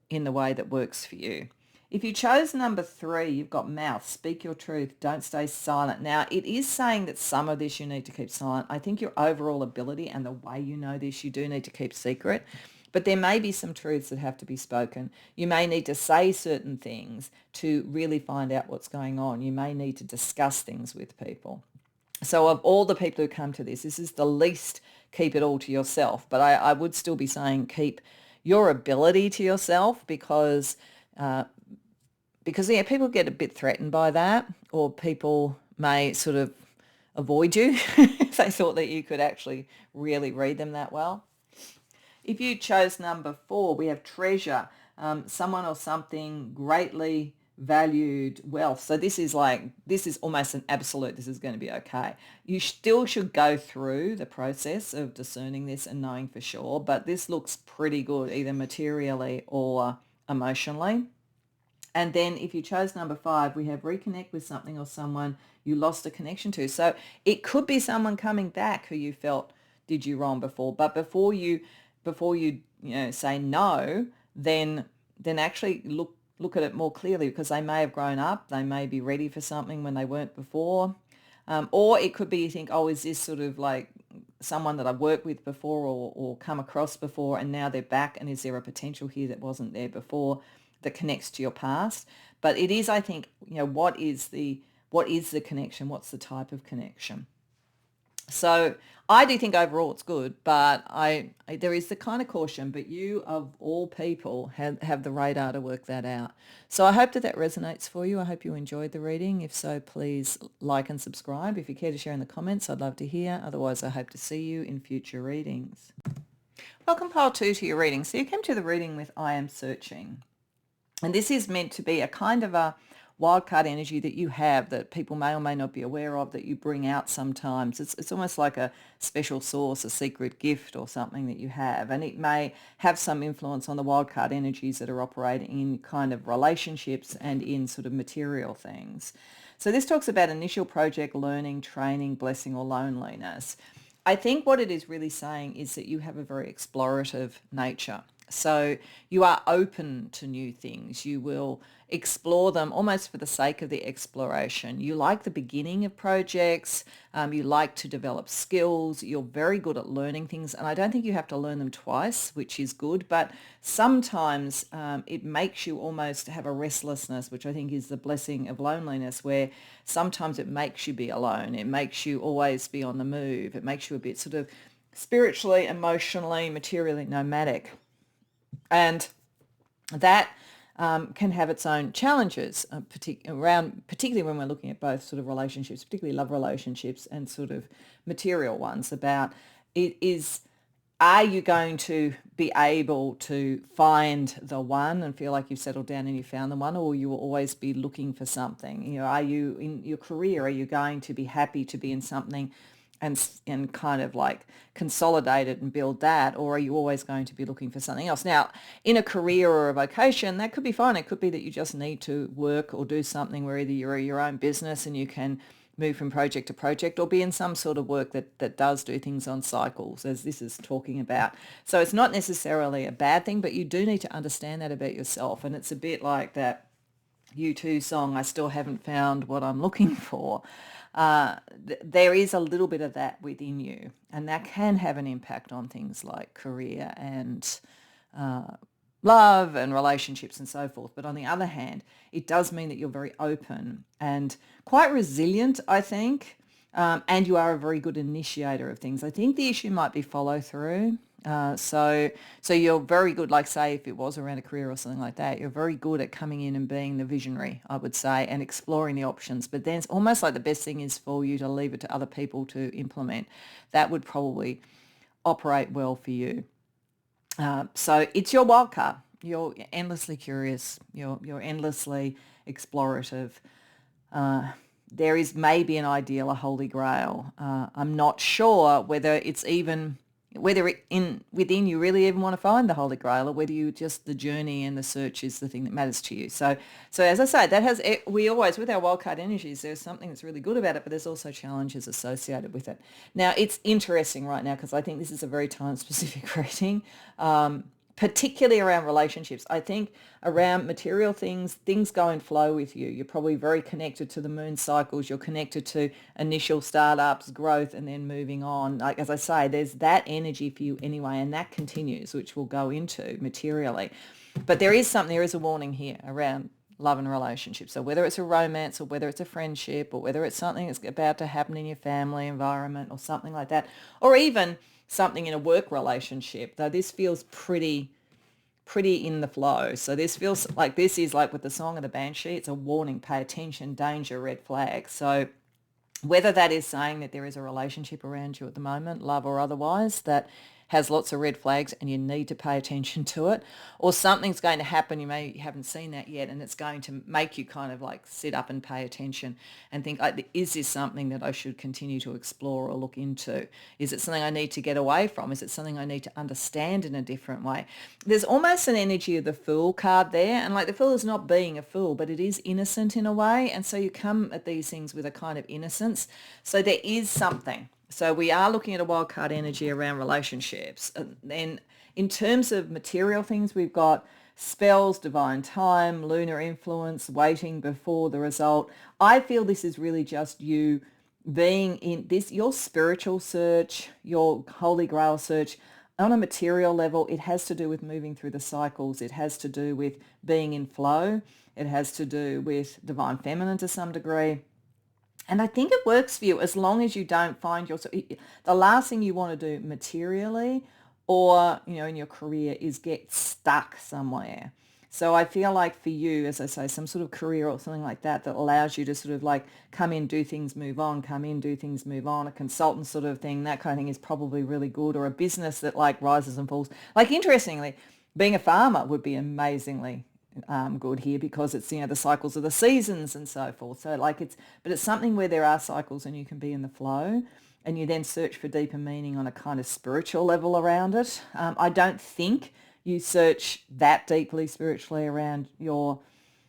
in the way that works for you. If you chose number 3, you've got mouth. Speak your truth. Don't stay silent. Now, it is saying that some of this you need to keep silent. I think your overall ability and the way you know this, you do need to keep secret. But there may be some truths that have to be spoken. You may need to say certain things to really find out what's going on. You may need to discuss things with people. So of all the people who come to this is the least keep it all to yourself. But I would still be saying keep your ability to yourself because people get a bit threatened by that, or people may sort of avoid you if they thought that you could actually really read them that well. If you chose number 4, we have treasure, someone or something greatly valued wealth. So this is almost an absolute, this is going to be okay. You still should go through the process of discerning this and knowing for sure, but this looks pretty good either materially or emotionally. And then if you chose number 5, we have reconnect with something or someone you lost a connection to. So it could be someone coming back who you felt did you wrong before, but before you say no, then actually look at it more clearly, because they may have grown up, they may be ready for something when they weren't before, or it could be you think, oh, is this sort of like someone that I've worked with before or come across before, and now they're back, and is there a potential here that wasn't there before that connects to your past? But it is, I think, what is the connection? What's the type of connection? So I do think overall it's good, but there is the kind of caution, but you of all people have the radar to work that out. So I hope that resonates for you. I hope you enjoyed the reading. If so, please like and subscribe. If you care to share in the comments, I'd love to hear. Otherwise, I hope to see you in future readings. Welcome pile 2 to your reading. So you came to the reading with I am searching. And this is meant to be a kind of a wildcard energy that you have that people may or may not be aware of, that you bring out sometimes. It's almost like a special source, a secret gift or something that you have. And it may have some influence on the wildcard energies that are operating in kind of relationships and in sort of material things. So this talks about initial project, learning, training, blessing, or loneliness. I think what it is really saying is that you have a very explorative nature. So you are open to new things. You will explore them almost for the sake of the exploration. You like the beginning of projects. You like to develop skills. You're very good at learning things. And I don't think you have to learn them twice, which is good. But sometimes it makes you almost have a restlessness, which I think is the blessing of loneliness, where sometimes it makes you be alone. It makes you always be on the move. It makes you a bit sort of spiritually, emotionally, materially nomadic. And that can have its own challenges, particularly when we're looking at both sort of relationships, particularly love relationships and sort of material ones, about are you going to be able to find the one and feel like you've settled down and you found the one, or you will always be looking for something? Are you in your career, are you going to be happy to be in something and kind of like consolidate it and build that, or are you always going to be looking for something else? Now, in a career or a vocation, that could be fine. It could be that you just need to work or do something where either you're your own business and you can move from project to project, or be in some sort of work that does do things on cycles, as this is talking about. So it's not necessarily a bad thing, but you do need to understand that about yourself. And it's a bit like that U2 song, I still haven't found what I'm looking for. There is a little bit of that within you, and that can have an impact on things like career and love and relationships and so forth. But on the other hand, it does mean that you're very open and quite resilient, I think, and you are a very good initiator of things. I think the issue might be follow through. So you're very good, like say if it was around a career or something like that, you're very good at coming in and being the visionary, I would say, and exploring the options. But then it's almost like the best thing is for you to leave it to other people to implement. That would probably operate well for you. So it's your wild card. You're endlessly curious. You're endlessly explorative. There is maybe an ideal, a holy grail. I'm not sure whether it's even whether within you really even want to find the Holy Grail, or whether you just the journey and the search is the thing that matters to you. So as I say, that has we always with our wildcard energies, there's something that's really good about it, but there's also challenges associated with it. Now it's interesting right now because I think this is a very time specific reading. Particularly around relationships. I think around material things go and flow with you. You're probably very connected to the moon cycles. You're connected to initial startups, growth, and then moving on. Like, as I say, there's that energy for you anyway, and that continues, which we'll go into materially. But there is a warning here around love and relationships. So whether it's a romance or whether it's a friendship or whether it's something that's about to happen in your family environment or something like that, or even something in a work relationship, though this feels pretty in the flow. So this feels like this is like with the Song of the Banshee, it's a warning, pay attention, danger, red flag. So whether that is saying that there is a relationship around you at the moment, love or otherwise, that has lots of red flags and you need to pay attention to it, or something's going to happen, you haven't seen that yet, and it's going to make you kind of like sit up and pay attention and think, like, is this something that I should continue to explore or look into? Is it something I need to get away from? Is it something I need to understand in a different way? There's almost an energy of the Fool card there, and like the Fool is not being a fool, but it is innocent in a way, and so you come at these things with a kind of innocence. So there is something. So we are looking at a wildcard energy around relationships. And then in terms of material things, we've got spells, divine time, lunar influence, waiting before the result. I feel this is really just you being in this, your spiritual search, your Holy Grail search. On a material level, it has to do with moving through the cycles. It has to do with being in flow. It has to do with divine feminine to some degree. And I think it works for you as long as you don't find yourself, the last thing you want to do materially or, in your career is get stuck somewhere. So I feel like for you, as I say, some sort of career or something like that allows you to sort of like come in, do things, move on, come in, do things, move on, a consultant sort of thing, that kind of thing is probably really good, or a business that like rises and falls. Like, interestingly, being a farmer would be amazingly good here because it's the cycles of the seasons and so forth. So like but it's something where there are cycles and you can be in the flow, and you then search for deeper meaning on a kind of spiritual level around it. I don't think you search that deeply spiritually around your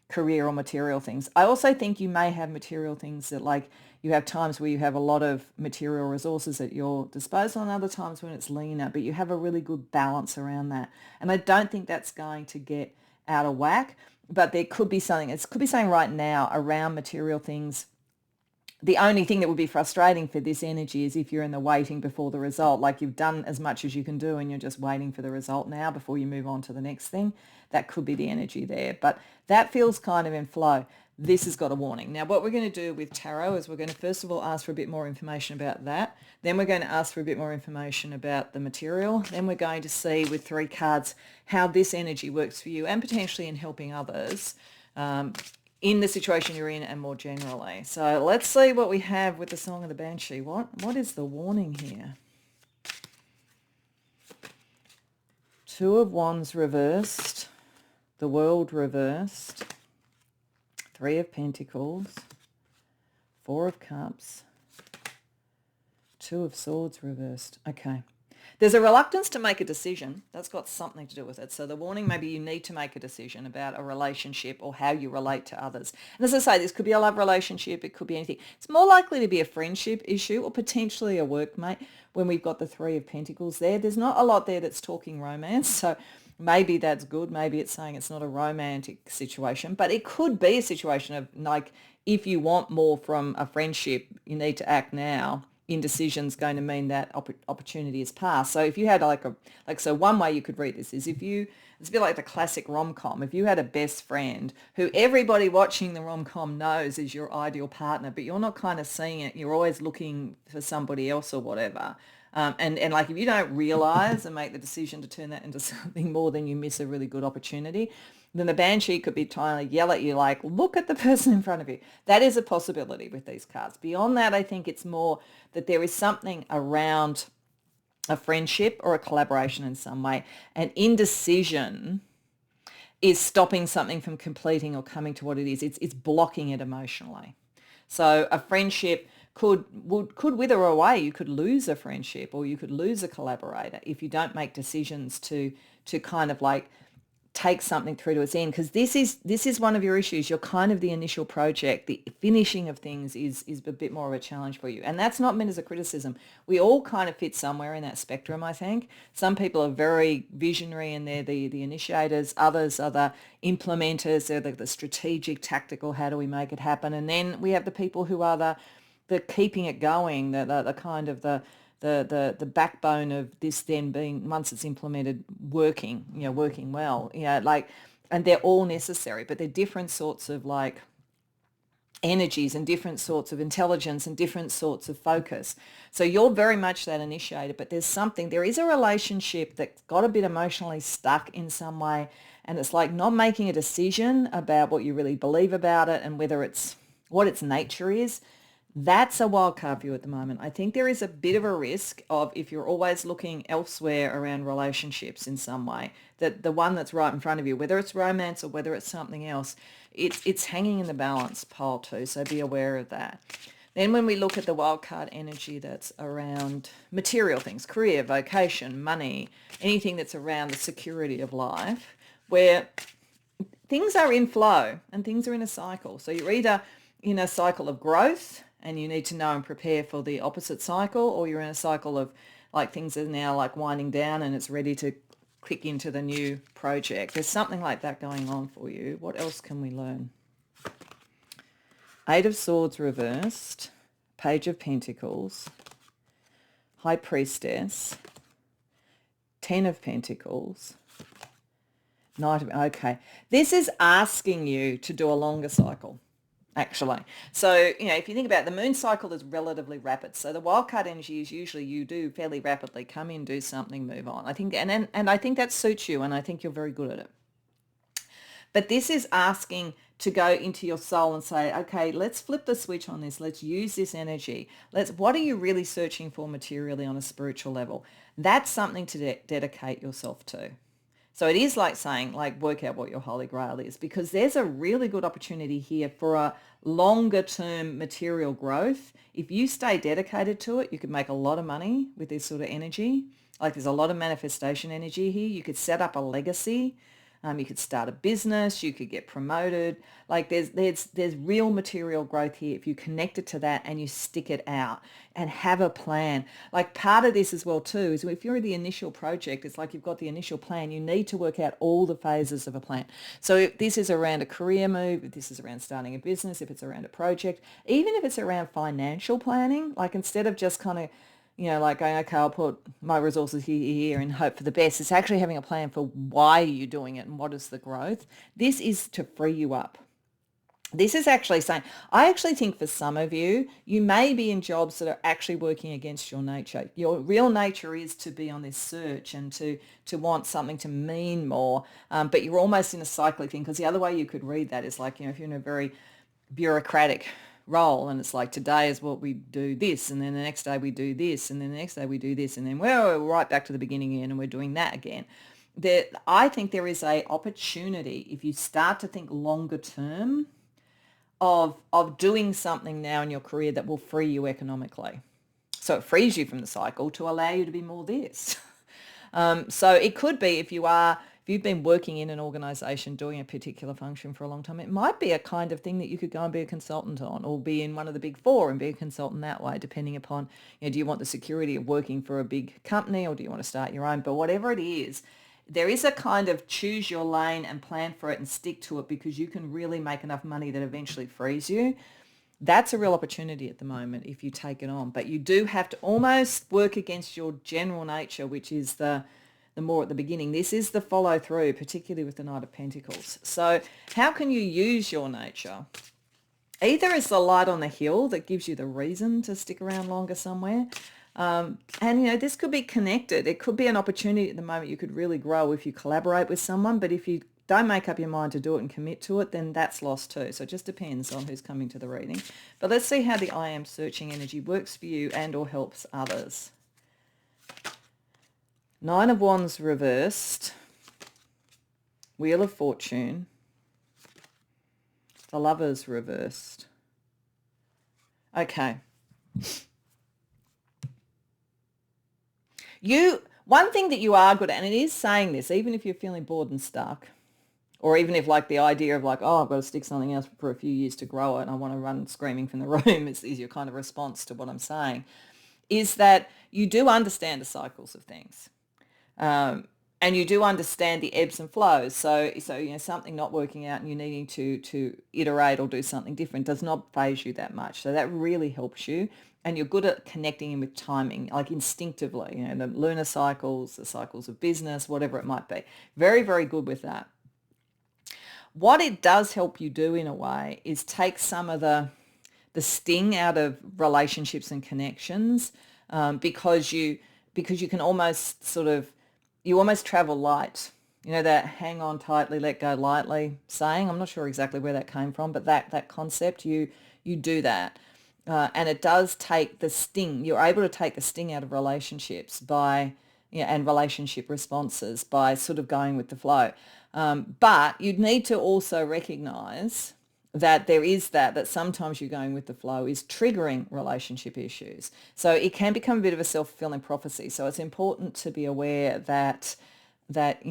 career or material things. I also think you may have material things that like you have times where you have a lot of material resources at your disposal and other times when it's leaner, but you have a really good balance around that. And I don't think that's going to get out of whack, but there could be something, it could be something right now around material things. The only thing that would be frustrating for this energy is if you're in the waiting before the result, like you've done as much as you can do and you're just waiting for the result now before you move on to the next thing. That could be the energy there, but that feels kind of in flow. This has got a warning. Now, what we're going to do with tarot is we're going to first of all ask for a bit more information about that. Then we're going to ask for a bit more information about the material. Then we're going to see with 3 cards how this energy works for you and potentially in helping others in the situation you're in and more generally. So let's see what we have with the Song of the Banshee. What is the warning here? 2 of Wands reversed, the World reversed, 3 of Pentacles, 4 of Cups, 2 of Swords reversed. Okay. There's a reluctance to make a decision. That's got something to do with it. So the warning, maybe you need to make a decision about a relationship or how you relate to others. And as I say, this could be a love relationship. It could be anything. It's more likely to be a friendship issue or potentially a workmate when we've got the 3 of Pentacles there. There's not a lot there that's talking romance. So maybe that's good. Maybe it's saying it's not a romantic situation, but it could be a situation of like, if you want more from a friendship, you need to act now. Indecision's going to mean that opportunity is passed. So if you had so one way you could read this is it's a bit like the classic rom-com. If you had a best friend who everybody watching the rom-com knows is your ideal partner, but you're not kind of seeing it, you're always looking for somebody else or whatever. And like if you don't realize and make the decision to turn that into something more, then you miss a really good opportunity. Then the Banshee could be trying to yell at you like, look at the person in front of you. That is a possibility with these cards. Beyond that, I think it's more that there is something around a friendship or a collaboration in some way. And indecision is stopping something from completing or coming to what it is. It's blocking it emotionally. So a friendship could wither away. You could lose a friendship or you could lose a collaborator if you don't make decisions to kind of like take something through to its end, because this is one of your issues. You're kind of the initial project. The finishing of things is a bit more of a challenge for you, and that's not meant as a criticism. We all kind of fit somewhere in that spectrum, I think. Some people are very visionary and they're the initiators. Others are the implementers. They're the strategic, tactical, how do we make it happen? And then we have the people who are the keeping it going, the kind of the backbone of this then being, once it's implemented, working well, like, and they're all necessary, but they're different sorts of like energies and different sorts of intelligence and different sorts of focus. So you're very much that initiator, but there is a relationship that got a bit emotionally stuck in some way, and it's like not making a decision about what you really believe about it and whether it's what its nature is. That's a wild card for you at the moment. I think there is a bit of a risk of, if you're always looking elsewhere around relationships in some way, that the one that's right in front of you, whether it's romance or whether it's something else, it's hanging in the balance pile too. So be aware of that. Then when we look at the wild card energy that's around material things, career, vocation, money, anything that's around the security of life, where things are in flow and things are in a cycle. So you're either in a cycle of growth and you need to know and prepare for the opposite cycle, or you're in a cycle of like things are now like winding down and it's ready to click into the new project. There's something like that going on for you. What else can we learn? Eight of Swords reversed, Page of Pentacles, High Priestess, Ten of Pentacles, Knight of... Okay. This is asking you to do a longer cycle, actually. So, if you think about it, the moon cycle is relatively rapid. So the wildcard energy is usually you do fairly rapidly come in, do something, move on. I think, and I think that suits you, and I think you're very good at it. But this is asking to go into your soul and say, okay, let's flip the switch on this. Let's use this energy. What are you really searching for materially on a spiritual level? That's something to dedicate yourself to. So it is like saying, like, work out what your holy grail is, because there's a really good opportunity here for a longer term material growth. If you stay dedicated to it, you could make a lot of money with this sort of energy. Like, there's a lot of manifestation energy here. You could set up a legacy. You could start a business, you could get promoted. Like there's real material growth here if you connect it to that and you stick it out and have a plan. Like, part of this as well too is if you're the initial project, it's like you've got the initial plan. You need to work out all the phases of a plan. So if this is around a career move, if this is around starting a business, if it's around a project, even if it's around financial planning, like instead of just kind of like going, okay, I'll put my resources here and hope for the best. It's actually having a plan for why you're doing it and what is the growth. This is to free you up. This is actually saying, I actually think for some of you, you may be in jobs that are actually working against your nature. Your real nature is to be on this search and to want something to mean more, but you're almost in a cyclic thing, because the other way you could read that is like, if you're in a very bureaucratic role and it's like, today is what we do this, and then the next day we do this, and then the next day we do this, and then we're right back to the beginning again and we're doing that again. I think there is a opportunity, if you start to think longer term, of doing something now in your career that will free you economically. So it frees you from the cycle to allow you to be more this. So it could be, if you've been working in an organisation doing a particular function for a long time, it might be a kind of thing that you could go and be a consultant on, or be in one of the big four and be a consultant that way, depending upon, do you want the security of working for a big company, or do you want to start your own? But whatever it is, there is a kind of choose your lane and plan for it and stick to it, because you can really make enough money that eventually frees you. That's a real opportunity at the moment if you take it on. But you do have to almost work against your general nature, which is the more at the beginning. This is the follow through, particularly with the Knight of Pentacles. So how can you use your nature? Either as the light on the hill that gives you the reason to stick around longer somewhere. And, this could be connected. It could be an opportunity at the moment you could really grow if you collaborate with someone. But if you don't make up your mind to do it and commit to it, then that's lost too. So it just depends on who's coming to the reading. But let's see how the I am searching energy works for you and or helps others. Nine of Wands reversed, Wheel of Fortune, the Lovers reversed. Okay, One thing that you are good at, and it is saying this, even if you're feeling bored and stuck, or even if like the idea of like, oh, I've got to stick something else for a few years to grow it and I want to run screaming from the room is your kind of response to what I'm saying, is that you do understand the cycles of things. And you do understand the ebbs and flows. So something not working out and you needing to iterate or do something different does not phase you that much. So that really helps you. And you're good at connecting in with timing, like instinctively, the lunar cycles, the cycles of business, whatever it might be. Very, very good with that. What it does help you do in a way is take some of the sting out of relationships and connections, because you can almost you almost travel light. That hang on tightly, let go lightly saying. I'm not sure exactly where that came from, but that concept, you do that. And it does take the sting. You're able to take the sting out of relationships and relationship responses by sort of going with the flow. But you'd need to also recognize that there is that sometimes you going with the flow is triggering relationship issues. So it can become a bit of a self-fulfilling prophecy. So it's important to be aware that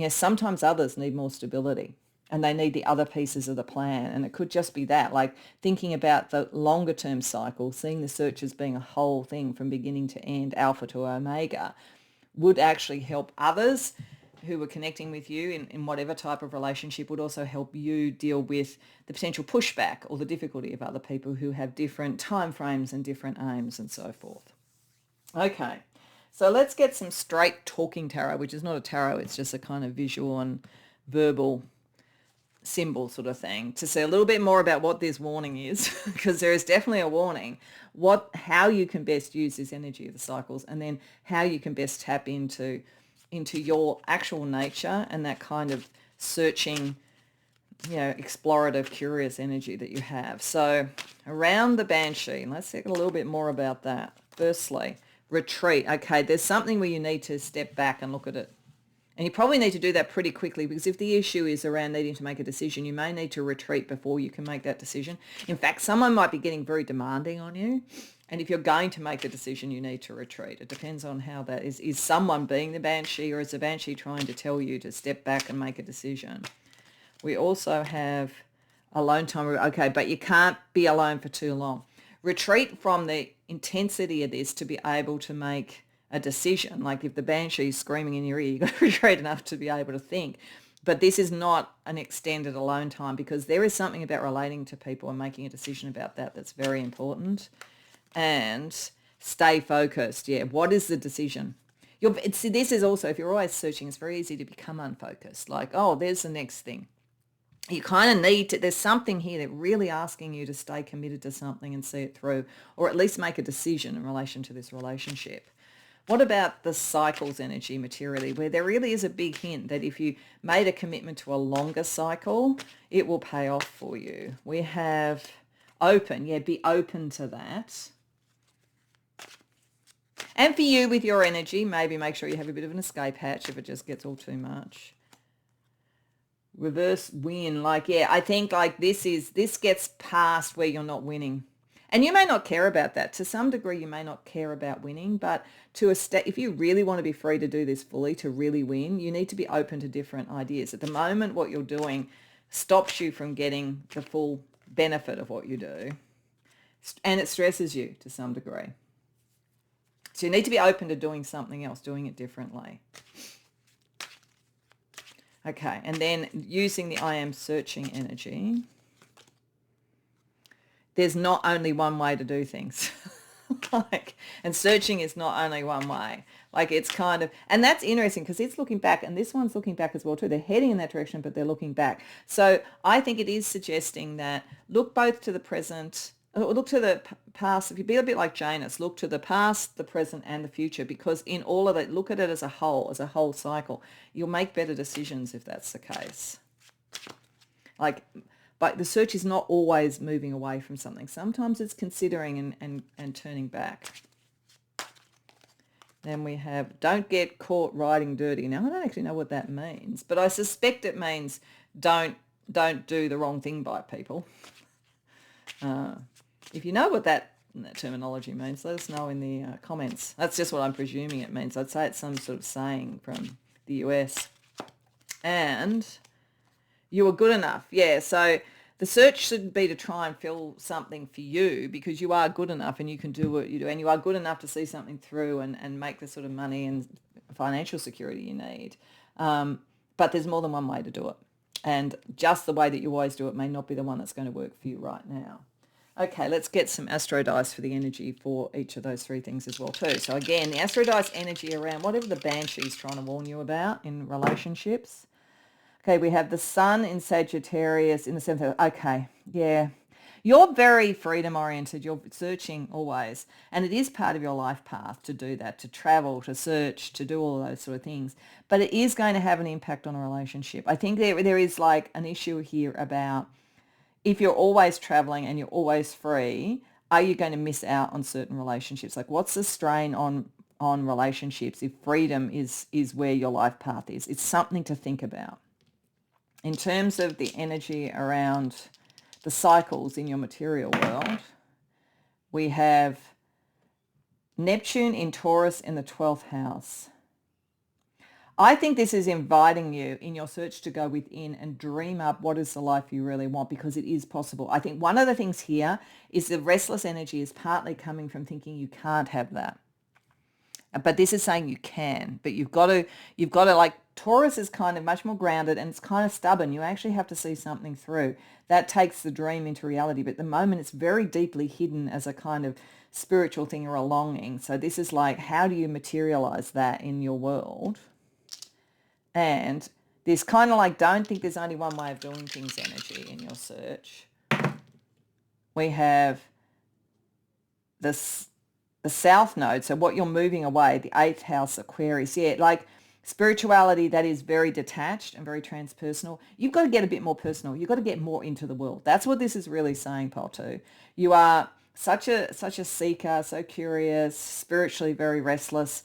sometimes others need more stability and they need the other pieces of the plan. And it could just be that, like thinking about the longer term cycle, seeing the search as being a whole thing from beginning to end, alpha to omega, would actually help others who were connecting with you in whatever type of relationship, would also help you deal with the potential pushback or the difficulty of other people who have different time frames and different aims and so forth. Okay, so let's get some straight talking tarot, which is not a tarot, it's just a kind of visual and verbal symbol sort of thing, to say a little bit more about what this warning is, because there is definitely a warning, how you can best use this energy of the cycles, and then how you can best tap into your actual nature and that kind of searching, explorative, curious energy that you have. So around the Banshee, let's think a little bit more about that. Firstly, retreat. Okay, there's something where you need to step back and look at it. And you probably need to do that pretty quickly, because if the issue is around needing to make a decision, you may need to retreat before you can make that decision. In fact, someone might be getting very demanding on you. And if you're going to make a decision, you need to retreat. It depends on how that is. Is someone being the Banshee, or is the Banshee trying to tell you to step back and make a decision? We also have alone time. Okay, but you can't be alone for too long. Retreat from the intensity of this to be able to make a decision. Like if the Banshee is screaming in your ear, you've got to retreat enough to be able to think. But this is not an extended alone time, because there is something about relating to people and making a decision about that that's very important. And stay focused. Yeah, what is the decision? This is also, if you're always searching, it's very easy to become unfocused. Like, oh, there's the next thing. You kind of need to, there's something here that really asking you to stay committed to something and see it through, or at least make a decision in relation to this relationship. What about the cycles energy materially, where there really is a big hint that if you made a commitment to a longer cycle, it will pay off for you? We have open. Yeah, be open to that. And for you with your energy, maybe make sure you have a bit of an escape hatch if it just gets all too much. Reverse win. Like, yeah, I think like this gets past where you're not winning. And you may not care about that. To some degree, you may not care about winning, but if you really want to be free to do this fully, to really win, you need to be open to different ideas. At the moment, what you're doing stops you from getting the full benefit of what you do. And it stresses you to some degree. So you need to be open to doing something else, doing it differently. Okay, and then using the I am searching energy. There's not only one way to do things. And searching is not only one way. Like it's kind of, and that's interesting because it's looking back, and this one's looking back as well too. They're heading in that direction, but they're looking back. So I think it is suggesting that look both to the present, look to the past. If you be a bit like Janus, look to the past, the present, and the future, because in all of it, look at it as a whole cycle. You'll make better decisions if that's the case. But the search is not always moving away from something. Sometimes it's considering and turning back. Then we have don't get caught riding dirty. Now, I don't actually know what that means, but I suspect it means don't do the wrong thing by people. If you know what that that terminology means. Let us know in the comments. That's just what I'm presuming it means. I'd say it's some sort of saying from the US. And you were good enough. Yeah, so the search shouldn't be to try and fill something for you, because you are good enough and you can do what you do, and you are good enough to see something through and make the sort of money and financial security you need. But there's more than one way to do it. And just the way that you always do it may not be the one that's going to work for you right now. Okay, let's get some astro dice for the energy for each of those three things as well too. So again, the astro dice energy around whatever the banshee's trying to warn you about in relationships. Okay, we have the sun in Sagittarius in the 7th. Okay, yeah. You're very freedom oriented. You're searching always. And it is part of your life path to do that, to travel, to search, to do all of those sort of things. But it is going to have an impact on a relationship. I think there is like an issue here about if you're always traveling and you're always free, are you going to miss out on certain relationships? Like, what's the strain on relationships if freedom is where your life path is? It's something to think about. In terms of the energy around the cycles in your material world, we have Neptune in Taurus in the 12th house. I think this is inviting you in your search to go within and dream up what is the life you really want, because it is possible. I think one of the things here is the restless energy is partly coming from thinking you can't have that. But this is saying you can, but you've got to like, Taurus is kind of much more grounded and it's kind of stubborn. You actually have to see something through. That takes the dream into reality. But at the moment, it's very deeply hidden as a kind of spiritual thing or a longing. So this is like, how do you materialize that in your world? And this kind of like, don't think there's only one way of doing things energy in your search. We have this, the South Node, so what you're moving away, the 8th house Aquarius. Yeah, like spirituality that is very detached and very transpersonal. You've got to get a bit more personal. You've got to get more into the world. That's what this is really saying, Pole 2. You are such a seeker, so curious, spiritually very restless.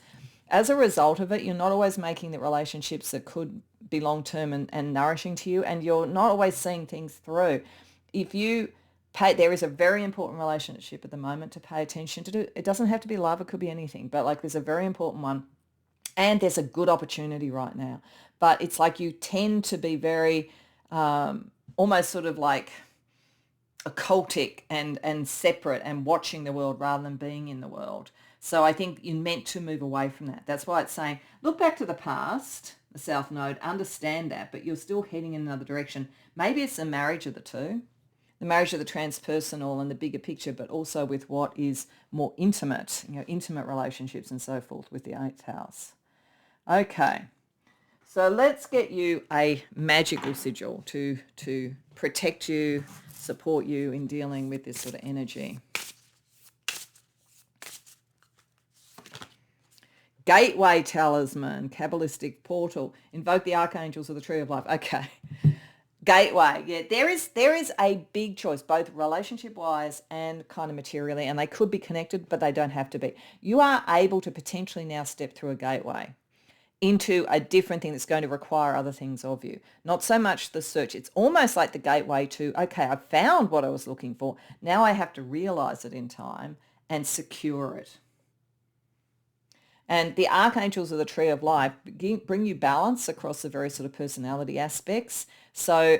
As a result of it, you're not always making the relationships that could be long-term and nourishing to you, and you're not always seeing things through. If you there is a very important relationship at the moment to pay attention to. It doesn't have to be love. It could be anything. But like, there's a very important one. And there's a good opportunity right now. But it's like you tend to be very almost sort of like occultic and separate and watching the world rather than being in the world. So I think you're meant to move away from that. That's why it's saying, look back to the past, the South Node, understand that, but you're still heading in another direction. Maybe it's a marriage of the two. The marriage of the transpersonal and the bigger picture, but also with what is more intimate, intimate relationships and so forth with the 8th house. Okay, so let's get you a magical sigil to protect you, support you in dealing with this sort of energy. Gateway talisman, Kabbalistic portal, invoke the archangels of the tree of life. Okay. Gateway, yeah, there is a big choice, both relationship-wise and kind of materially, and they could be connected, but they don't have to be. You are able to potentially now step through a gateway into a different thing that's going to require other things of you. Not so much the search. It's almost like the gateway to, okay, I found what I was looking for. Now I have to realize it in time and secure it. And the archangels of the tree of life bring you balance across the various sort of personality aspects. So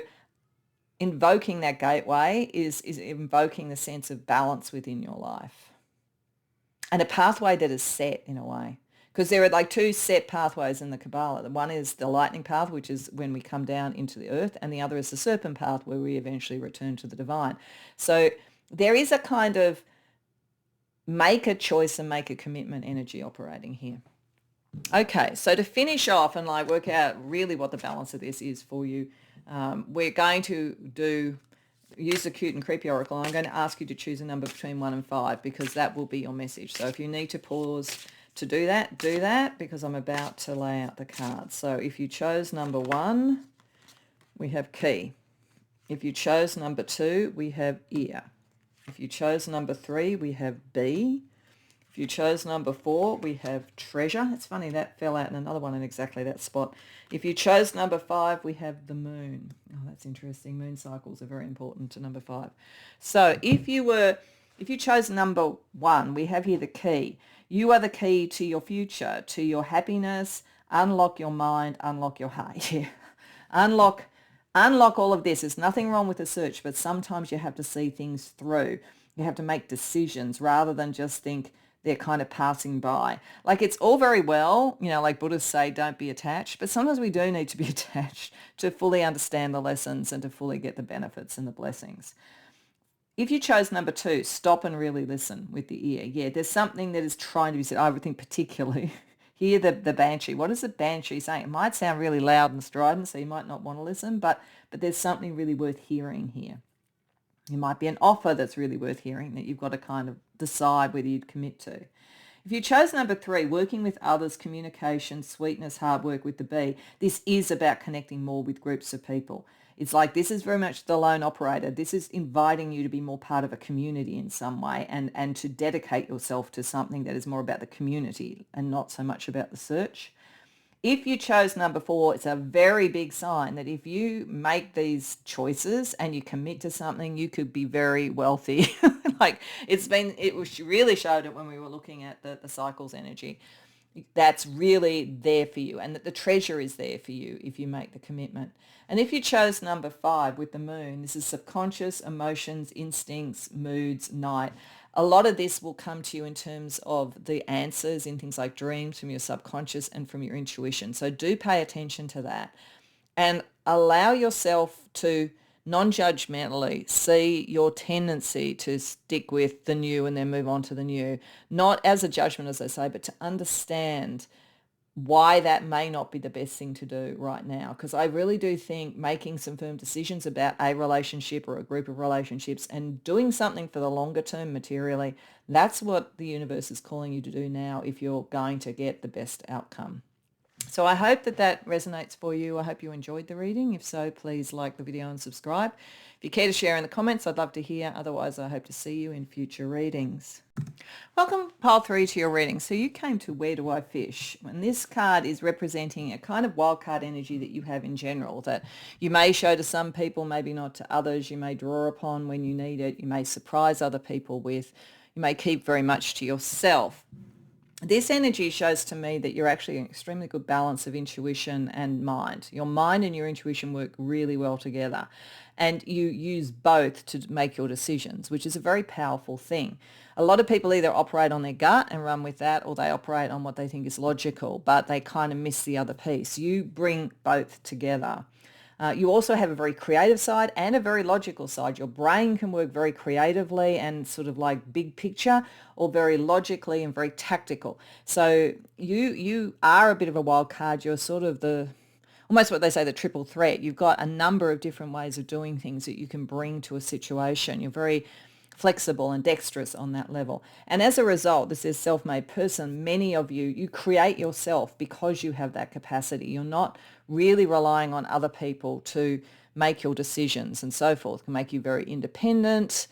invoking that gateway is invoking the sense of balance within your life. And a pathway that is set in a way. Because there are like two set pathways in the Kabbalah. The one is the lightning path, which is when we come down into the earth, and the other is the serpent path, where we eventually return to the divine. So there is a kind of make a choice and make a commitment energy operating here. Okay, so to finish off and like work out really what the balance of this is for you, we're going to use the cute and creepy oracle. I'm going to ask you to choose a number between 1 and 5, because that will be your message. So if you need to pause to do that, because I'm about to lay out the cards. So if you chose number 1, we have key. If you chose number 2, we have ear. If you chose number 3, we have bee. If you chose number 4, we have treasure. It's funny, that fell out in another one in exactly that spot. If you chose number 5, we have the moon. Oh, that's interesting. Moon cycles are very important to number 5. So if you were If you chose number 1, we have here the key. You are the key to your future, to your happiness. Unlock your mind, unlock your heart. Yeah. Unlock all of this. There's nothing wrong with the search, but sometimes you have to see things through. You have to make decisions rather than just think they're kind of passing by. Like, it's all very well, like Buddhists say, don't be attached, but sometimes we do need to be attached to fully understand the lessons and to fully get the benefits and the blessings. If you chose number 2, stop and really listen with the ear. Yeah, there's something that is trying to be said. I would think particularly hear the banshee. What is the banshee saying? It might sound really loud and strident, so you might not want to listen, but there's something really worth hearing here. It might be an offer that's really worth hearing that you've got to kind of decide whether you'd commit to. If you chose number 3, working with others, communication, sweetness, hard work with the B, this is about connecting more with groups of people. It's like, this is very much the lone operator. This is inviting you to be more part of a community in some way and to dedicate yourself to something that is more about the community and not so much about the search. If you chose number 4, it's a very big sign that if you make these choices and you commit to something, you could be very wealthy. Like, really showed it when we were looking at the cycles energy. That's really there for you, and that the treasure is there for you if you make the commitment. And if you chose number 5 with the moon, this is subconscious, emotions, instincts, moods, night. A lot of this will come to you in terms of the answers in things like dreams from your subconscious and from your intuition. So do pay attention to that and allow yourself to non-judgmentally see your tendency to stick with the new and then move on to the new, not as a judgment, as they say, but to understand why that may not be the best thing to do right now. Because I really do think making some firm decisions about a relationship or a group of relationships and doing something for the longer term materially, that's what the universe is calling you to do now if you're going to get the best outcome. So I hope that resonates for you. I hope you enjoyed the reading. If so, please like the video and subscribe. If you care to share in the comments, I'd love to hear. Otherwise, I hope to see you in future readings. Welcome, pile 3, to your reading. So you came to Where Do I Fish? And this card is representing a kind of wild card energy that you have in general that you may show to some people, maybe not to others. You may draw upon when you need it. You may surprise other people with. You may keep very much to yourself. This energy shows to me that you're actually an extremely good balance of intuition and mind. Your mind and your intuition work really well together, and you use both to make your decisions, which is a very powerful thing. A lot of people either operate on their gut and run with that, or they operate on what they think is logical, but they kind of miss the other piece. You bring both together. You also have a very creative side and a very logical side. Your brain can work very creatively and sort of like big picture, or very logically and very tactical. So you are a bit of a wild card. You're sort of almost what they say, the triple threat. You've got a number of different ways of doing things that you can bring to a situation. You're very flexible and dexterous on that level. And as a result, this is self-made person. Many of you create yourself because you have that capacity. You're not really relying on other people to make your decisions and so forth. It can make you very independent.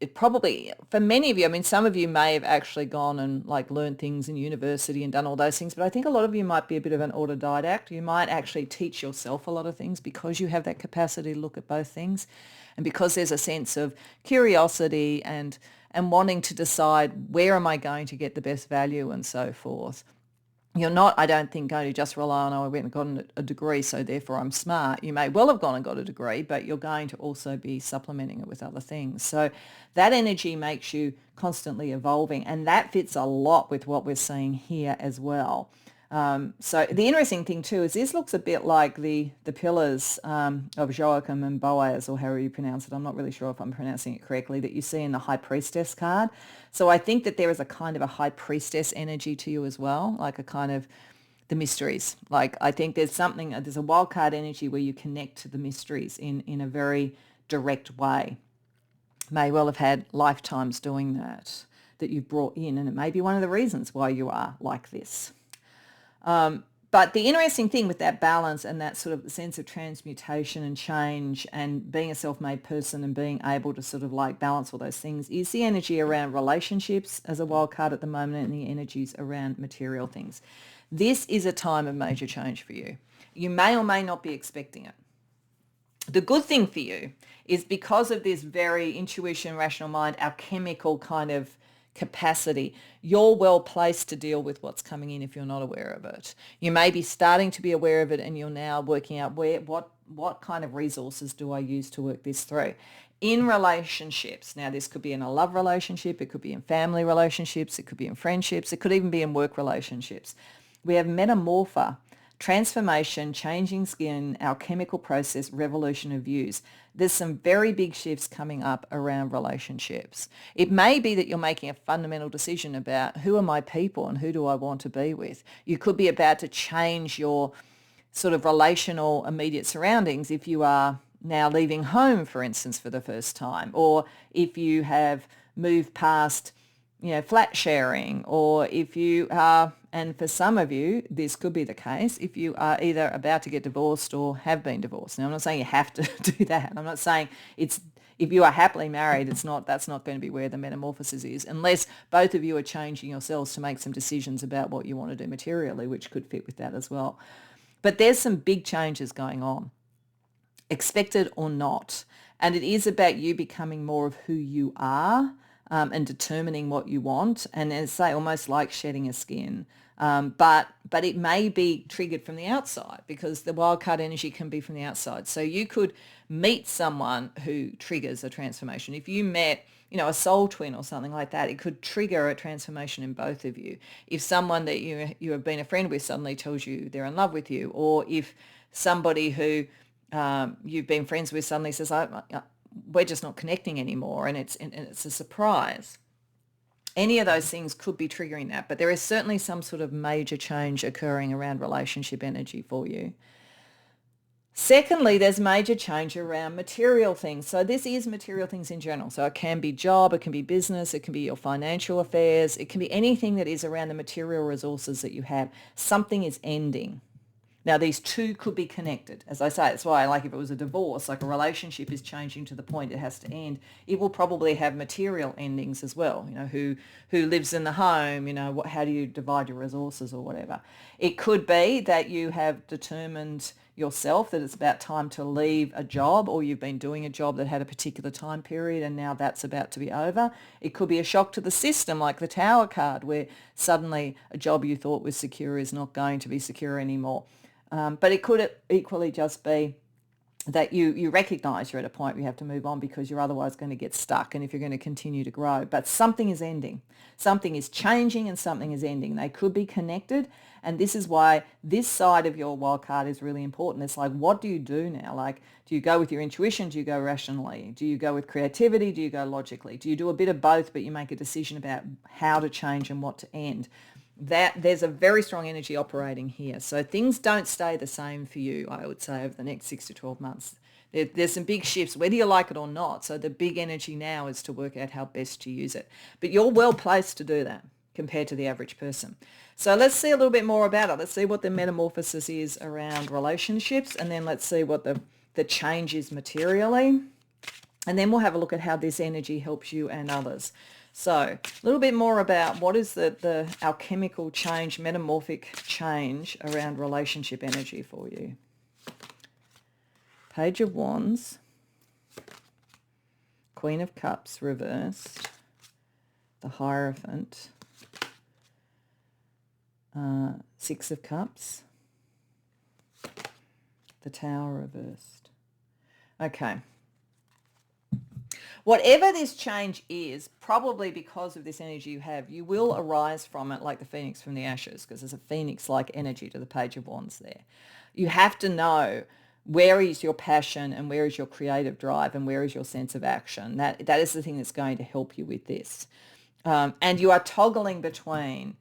It probably, for many of you, I mean, some of you may have actually gone and like learned things in university and done all those things, but I think a lot of you might be a bit of an autodidact. You might actually teach yourself a lot of things because you have that capacity to look at both things, and because there's a sense of curiosity and wanting to decide where am I going to get the best value and so forth. You're not, I don't think, going to just rely on, I went and got a degree, so therefore I'm smart. You may well have gone and got a degree, but you're going to also be supplementing it with other things. So that energy makes you constantly evolving, and that fits a lot with what we're seeing here as well. So the interesting thing too is this looks a bit like the pillars of Joachim and Boaz, or however you pronounce it. I'm not really sure if I'm pronouncing it correctly, that you see in the High Priestess card. So I think that there is a kind of a High Priestess energy to you as well, like a kind of the mysteries. Like, I think there's a wild card energy where you connect to the mysteries in a very direct way. May well have had lifetimes doing that you've brought in, and it may be one of the reasons why you are like this. But the interesting thing with that balance and that sort of sense of transmutation and change and being a self-made person and being able to sort of like balance all those things is the energy around relationships as a wild card at the moment, and the energies around material things. This is a time of major change for you. You may or may not be expecting it. The good thing for you is because of this very intuition, rational mind, alchemical kind of capacity, you're well placed to deal with what's coming in if you're not aware of it. You may be starting to be aware of it and you're now working out what kind of resources do I use to work this through. In relationships, now this could be in a love relationship, it could be in family relationships, it could be in friendships, it could even be in work relationships. We have metamorpha, transformation, changing skin, alchemical process, revolution of views. There's some very big shifts coming up around relationships. It may be that you're making a fundamental decision about who are my people and who do I want to be with. You could be about to change your sort of relational immediate surroundings if you are now leaving home, for instance, for the first time, or if you have moved past, flat sharing, or if you are, and for some of you, this could be the case, if you are either about to get divorced or have been divorced. Now, I'm not saying you have to do that. I'm not saying if you are happily married, that's not going to be where the metamorphosis is, unless both of you are changing yourselves to make some decisions about what you want to do materially, which could fit with that as well. But there's some big changes going on, expected or not. And it is about you becoming more of who you are, and determining what you want. And as I say, almost like shedding a skin. But it may be triggered from the outside because the wildcard energy can be from the outside. So you could meet someone who triggers a transformation. If you met, a soul twin or something like that, it could trigger a transformation in both of you. If someone that you have been a friend with suddenly tells you they're in love with you, or if somebody who you've been friends with suddenly says, we're just not connecting anymore, and it's a surprise. Any of those things could be triggering that, but there is certainly some sort of major change occurring around relationship energy for you. Secondly, there's major change around material things. So this is material things in general. So it can be job, it can be business, it can be your financial affairs, it can be anything that is around the material resources that you have. Something is ending. Now, these two could be connected. As I say, that's why, like if it was a divorce, like a relationship is changing to the point it has to end, it will probably have material endings as well. Who lives in the home, how do you divide your resources or whatever. It could be that you have determined yourself that it's about time to leave a job, or you've been doing a job that had a particular time period and now that's about to be over. It could be a shock to the system, like the Tower card, where suddenly a job you thought was secure is not going to be secure anymore. But it could equally just be that you recognise you're at a point where you have to move on because you're otherwise going to get stuck, and if you're going to continue to grow. But something is ending. Something is changing and something is ending. They could be connected, and this is why this side of your wild card is really important. It's like, what do you do now? Like, do you go with your intuition? Do you go rationally? Do you go with creativity? Do you go logically? Do you do a bit of both, but you make a decision about how to change and what to end? That there's a very strong energy operating here. So things don't stay the same for you, I would say, over the next 6 to 12 months. There's some big shifts, whether you like it or not. So the big energy now is to work out how best to use it. But you're well placed to do that compared to the average person. So let's see a little bit more about it. Let's see what the metamorphosis is around relationships, and then let's see what the change is materially. And then we'll have a look at how this energy helps you and others. So a little bit more about what is the alchemical change, metamorphic change around relationship energy for you. Page of Wands, Queen of Cups reversed, the Hierophant, Six of Cups, the Tower reversed. Okay. Whatever this change is, probably because of this energy you have, you will arise from it like the phoenix from the ashes, because there's a phoenix-like energy to the Page of Wands there. You have to know where is your passion and where is your creative drive and where is your sense of action. That is the thing that's going to help you with this. And you are toggling between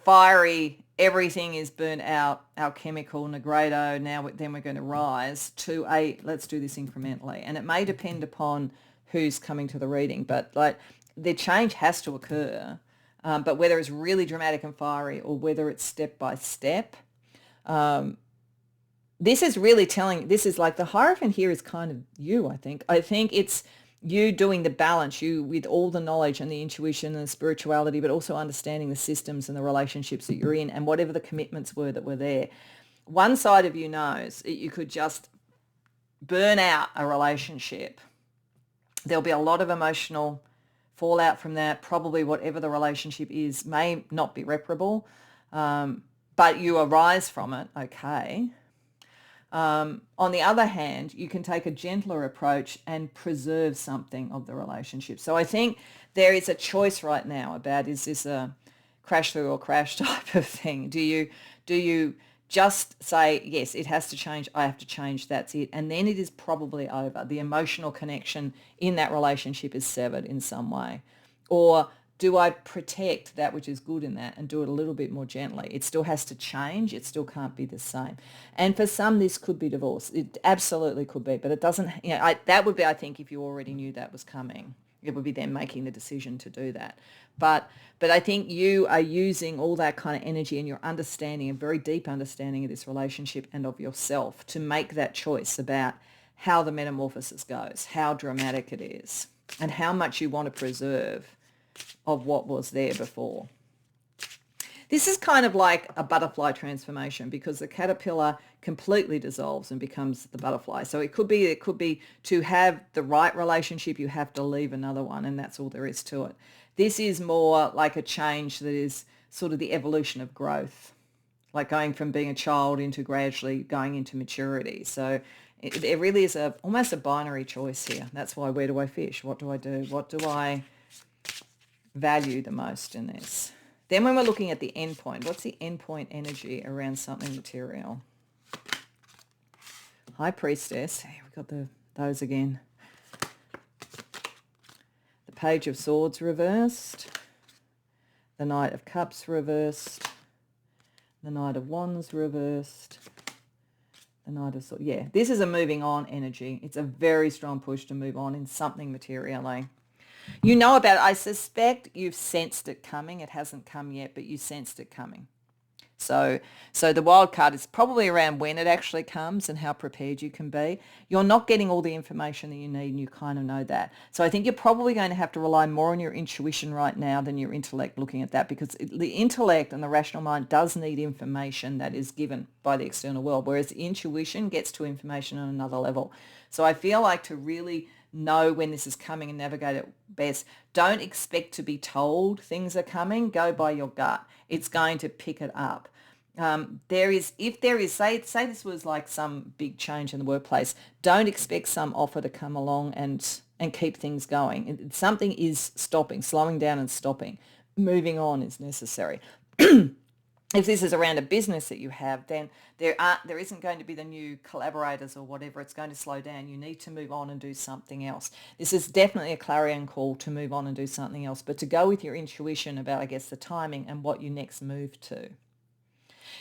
fiery, everything is burnt out, alchemical, negredo, then we're going to rise, to a let's do this incrementally. And it may depend upon who's coming to the reading, but like the change has to occur. But whether it's really dramatic and fiery or whether it's step by step, this is really telling, this is like the Hierophant here is kind of you, I think. I think it's you doing the balance, you with all the knowledge and the intuition and the spirituality, but also understanding the systems and the relationships that you're in and whatever the commitments were that were there. One side of you knows you could just burn out a relationship. There'll be a lot of emotional fallout from that. Probably whatever the relationship is may not be reparable, but you arise from it, okay. On the other hand, you can take a gentler approach and preserve something of the relationship. So I think there is a choice right now about, is this a crash through or crash type of thing? Do you just say, yes, it has to change, I have to change, that's it, and then it is probably over. The emotional connection in that relationship is severed in some way. Or do I protect that which is good in that and do it a little bit more gently? It still has to change. It still can't be the same. And for some, this could be divorce. It absolutely could be, but it doesn't, that would be, I think, if you already knew that was coming. It would be them making the decision to do that. But I think you are using all that kind of energy and your understanding, a very deep understanding of this relationship and of yourself, to make that choice about how the metamorphosis goes, how dramatic it is, and how much you want to preserve of what was there before. This is kind of like a butterfly transformation, because the caterpillar completely dissolves and becomes the butterfly. So it could be to have the right relationship, you have to leave another one, and that's all there is to it. This is more like a change that is sort of the evolution of growth, like going from being a child into gradually going into maturity. So it really is almost a binary choice here. That's why, where do I fish? What do I do? What do I value the most in this? Then when we're looking at the end point, what's the end point energy around something material? High Priestess. Hey, we've got those again. The Page of Swords reversed. The Knight of Cups reversed. The Knight of Wands reversed. The Knight of Swords. Yeah, this is a moving on energy. It's a very strong push to move on in something materially. You know about it. I suspect you've sensed it coming. It hasn't come yet, but you sensed it coming. So the wild card is probably around when it actually comes and how prepared you can be. You're not getting all the information that you need, and you kind of know that. So I think you're probably going to have to rely more on your intuition right now than your intellect looking at that, because the intellect and the rational mind does need information that is given by the external world, whereas the intuition gets to information on another level. So I feel like to really know when this is coming and navigate it best, don't expect to be told things are coming. Go by your gut. It's going to pick it up. If there is, say this was like some big change in the workplace, don't expect some offer to come along and keep things going. Something is stopping, slowing down and stopping. Moving on is necessary. If this is around a business that you have, then there isn't going to be the new collaborators or whatever. It's going to slow down. You need to move on and do something else. This is definitely a clarion call to move on and do something else, but to go with your intuition about, I guess, the timing and what you next move to.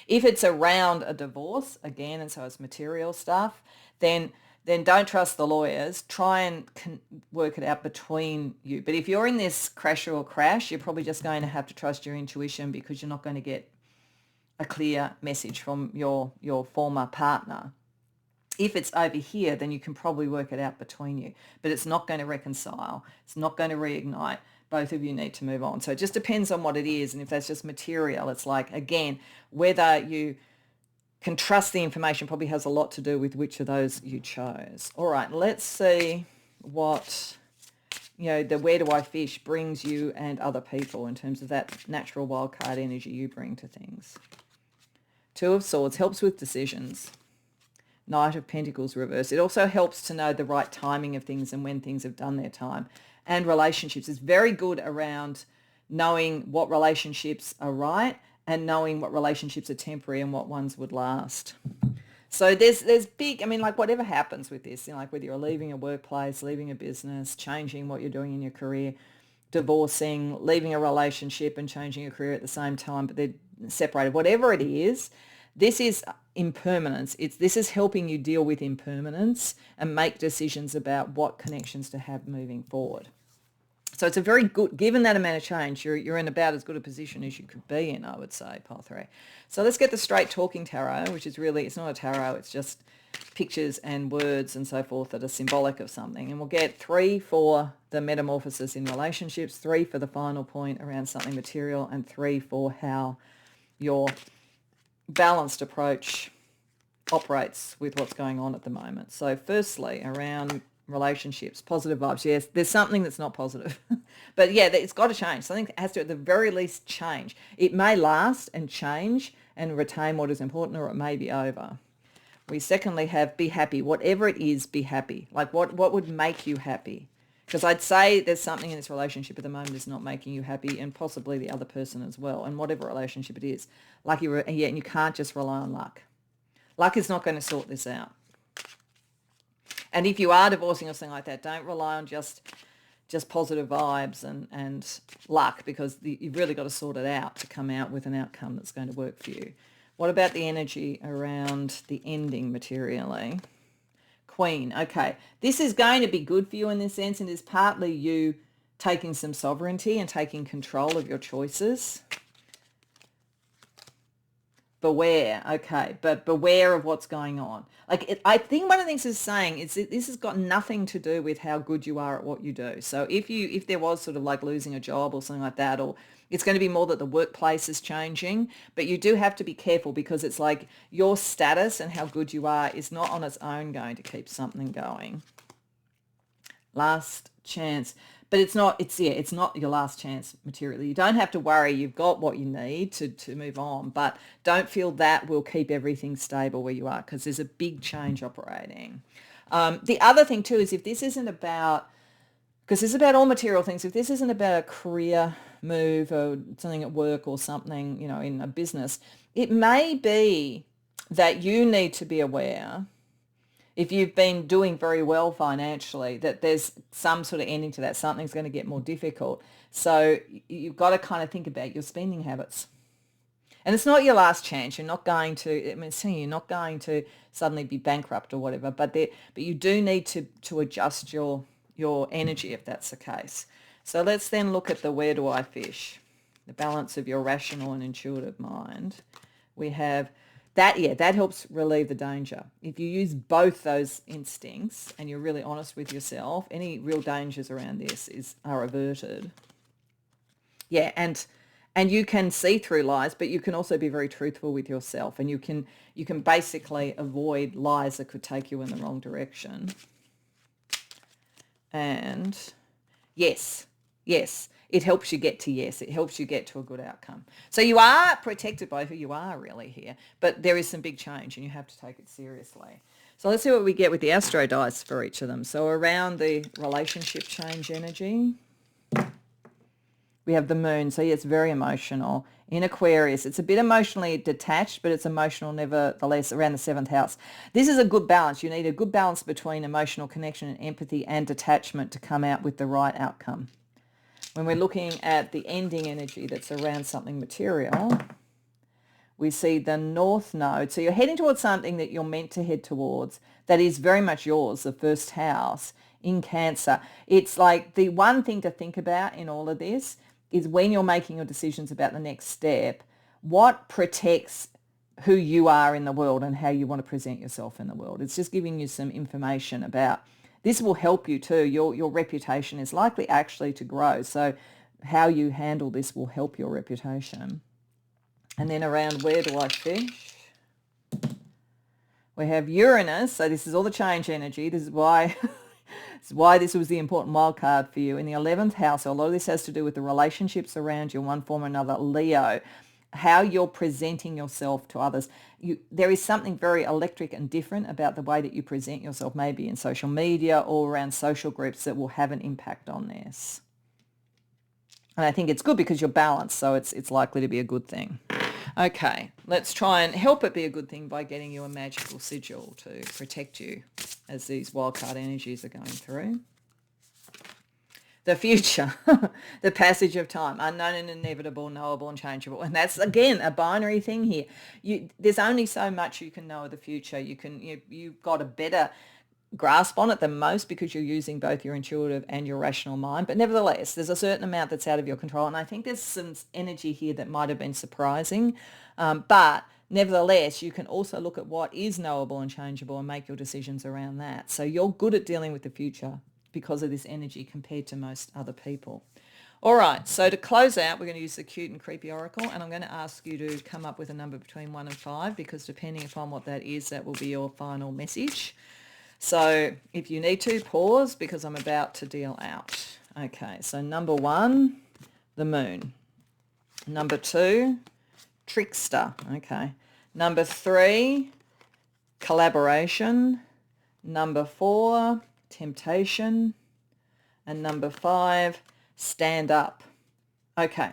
If it's around a divorce, again, and so it's material stuff, then don't trust the lawyers. Try and work it out between you. But if you're in this crash or crash, you're probably just going to have to trust your intuition, because you're not going to get a clear message from your former partner. If it's over here, then you can probably work it out between you, but it's not going to reconcile. It's not going to reignite. Both of you need to move on. So it just depends on what it is. And if that's just material, it's like, again, whether you can trust the information probably has a lot to do with which of those you chose. All right, let's see what, the where do I fish brings you and other people in terms of that natural wildcard energy you bring to things. Two of Swords helps with decisions. Knight of Pentacles reversed. It also helps to know the right timing of things and when things have done their time. And relationships is very good around knowing what relationships are right and knowing what relationships are temporary and what ones would last. So there's big, like whatever happens with this, like whether you're leaving a workplace, leaving a business, changing what you're doing in your career, divorcing, leaving a relationship and changing your career at the same time, but they're separated, whatever it is, this is impermanence. This is helping you deal with impermanence and make decisions about what connections to have moving forward. So it's a very good, given that amount of change, you're in about as good a position as you could be in, I would say, Pile 3. So let's get the Straight Talking Tarot, which is really, it's not a tarot, it's just pictures and words and so forth that are symbolic of something. And we'll get 3 for the metamorphosis in relationships, 3 for the final point around something material, and 3 for how your balanced approach operates with what's going on at the moment. So firstly, around relationships, positive vibes. Yes, there's something that's not positive. But yeah, it's got to change. Something has to, at the very least, change. It may last and change and retain what is important, or it may be over. We secondly have be happy. Whatever it is, be happy. Like what would make you happy? Because I'd say there's something in this relationship at the moment that's not making you happy, and possibly the other person as well, and whatever relationship it is. And you can't just rely on luck. Luck is not going to sort this out. And if you are divorcing or something like that, don't rely on just positive vibes and luck, because you've really got to sort it out to come out with an outcome that's going to work for you. What about the energy around the ending materially? Queen. Okay, this is going to be good for you in this sense, and is partly you taking some sovereignty and taking control of your choices. Beware, okay, but beware of what's going on. I think one of the things it's saying is that this has got nothing to do with how good you are at what you do. So if there was sort of like losing a job or something like that, or it's going to be more that the workplace is changing, but you do have to be careful, because it's like your status and how good you are is not on its own going to keep something going. Last chance. But it's not your last chance materially. You don't have to worry. You've got what you need to move on, but don't feel that will keep everything stable where you are, because there's a big change operating. The other thing too is, if this isn't about, because this is about all material things, if this isn't about a career move or something at work or something, in a business, it may be that you need to be aware, if you've been doing very well financially, that there's some sort of ending to that. Something's going to get more difficult. So you've got to kind of think about your spending habits. And it's not your last chance. You're not going to, you're not going to suddenly be bankrupt or whatever, but you do need to adjust your energy if that's the case. So let's then look at the where do I fish, the balance of your rational and intuitive mind. We have that helps relieve the danger. If you use both those instincts and you're really honest with yourself, any real dangers around this are averted. Yeah, and you can see through lies, but you can also be very truthful with yourself, and you can basically avoid lies that could take you in the wrong direction. And yes, it helps you get to yes. It helps you get to a good outcome. So you are protected by who you are really here, but there is some big change and you have to take it seriously. So let's see what we get with the astro dice for each of them. So around the relationship change energy, we have the moon. So yeah, it's very emotional. In Aquarius, it's a bit emotionally detached, but it's emotional nevertheless around the 7th house. This is a good balance. You need a good balance between emotional connection and empathy and detachment to come out with the right outcome. When we're looking at the ending energy that's around something material, we see the North Node. So you're heading towards something that you're meant to head towards that is very much yours, the first house in Cancer. It's like the one thing to think about in all of this is when you're making your decisions about the next step, what protects who you are in the world and how you want to present yourself in the world. It's just giving you some information about this will help you too. Your reputation is likely actually to grow. So how you handle this will help your reputation. And then around where do I fish? We have Uranus. So this is all the change energy. This is why this was the important wild card for you. In the 11th house, a lot of this has to do with the relationships around you in one form or another. Leo, how you're presenting yourself to others. There is something very electric and different about the way that you present yourself, maybe in social media or around social groups, that will have an impact on this. And I think it's good because you're balanced, so it's likely to be a good thing. Okay, let's try and help it be a good thing by getting you a magical sigil to protect you as these wildcard energies are going through. The future, the passage of time, unknown and inevitable, knowable and changeable. And that's, again, a binary thing here. There's only so much you can know of the future. You've got a better grasp on it than most because you're using both your intuitive and your rational mind. But nevertheless, there's a certain amount that's out of your control. And I think there's some energy here that might have been surprising. But nevertheless, you can also look at what is knowable and changeable and make your decisions around that. So you're good at dealing with the future because of this energy compared to most other people. All right, so to close out, we're going to use the cute and creepy oracle, and I'm going to ask you to come up with a number between 1 and 5, because depending upon what that is, that will be your final message. So if you need to, pause, because I'm about to deal out. Okay, so number 1, the moon. Number 2, trickster. Okay. Number 3, collaboration. Number 4, temptation. And number 5, stand up. Okay.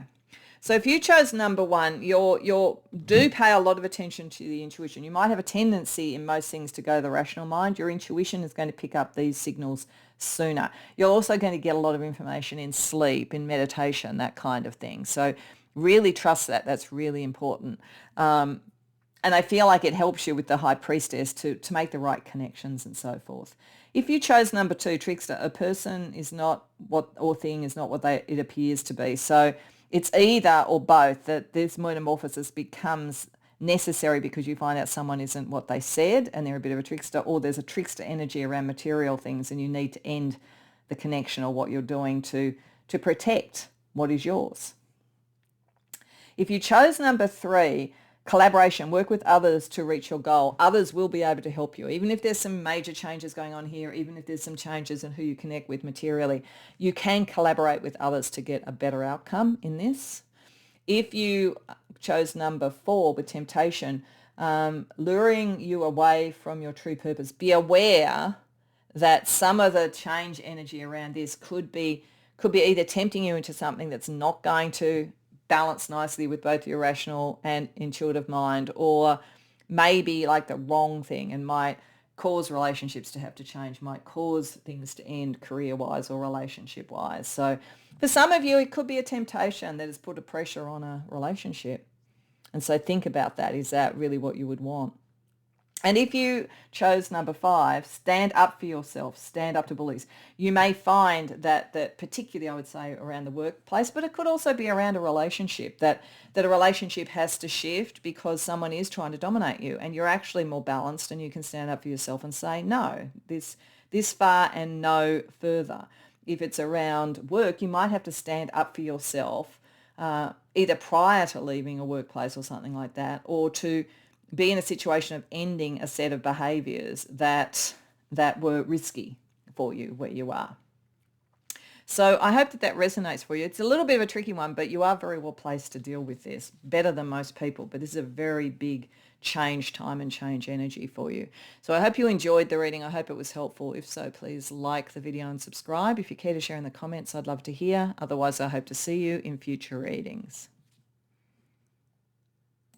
So if you chose number 1, you do pay a lot of attention to the intuition. You might have a tendency in most things to go to the rational mind. Your intuition is going to pick up these signals sooner. You're also going to get a lot of information in sleep, in meditation, that kind of thing. So really trust that. That's really important. And I feel like it helps you with the high priestess to make the right connections and so forth. If you chose number 2, trickster, a person is not what, or thing is not what it appears to be. So it's either or both, that this metamorphosis becomes necessary because you find out someone isn't what they said and they're a bit of a trickster, or there's a trickster energy around material things and you need to end the connection or what you're doing to protect what is yours. If you chose number 3, collaboration, work with others to reach your goal. Others will be able to help you. Even if there's some major changes going on here, even if there's some changes in who you connect with materially, you can collaborate with others to get a better outcome in this. If you chose number 4 with temptation, luring you away from your true purpose, be aware that some of the change energy around this could be either tempting you into something that's not going to balance nicely with both your rational and intuitive mind, or maybe like the wrong thing and might cause relationships to have to change, might cause things to end career-wise or relationship-wise. So for some of you, it could be a temptation that has put a pressure on a relationship. And so think about that. Is that really what you would want? And if you chose number 5, stand up for yourself, stand up to bullies. You may find that particularly, I would say, around the workplace, but it could also be around a relationship, that a relationship has to shift because someone is trying to dominate you, and you're actually more balanced and you can stand up for yourself and say, no, this far and no further. If it's around work, you might have to stand up for yourself, either prior to leaving a workplace or something like that, or to be in a situation of ending a set of behaviours that were risky for you where you are. So I hope that resonates for you. It's a little bit of a tricky one, but you are very well placed to deal with this, better than most people. But this is a very big change time and change energy for you. So I hope you enjoyed the reading. I hope it was helpful. If so, please like the video and subscribe. If you care to share in the comments, I'd love to hear. Otherwise, I hope to see you in future readings.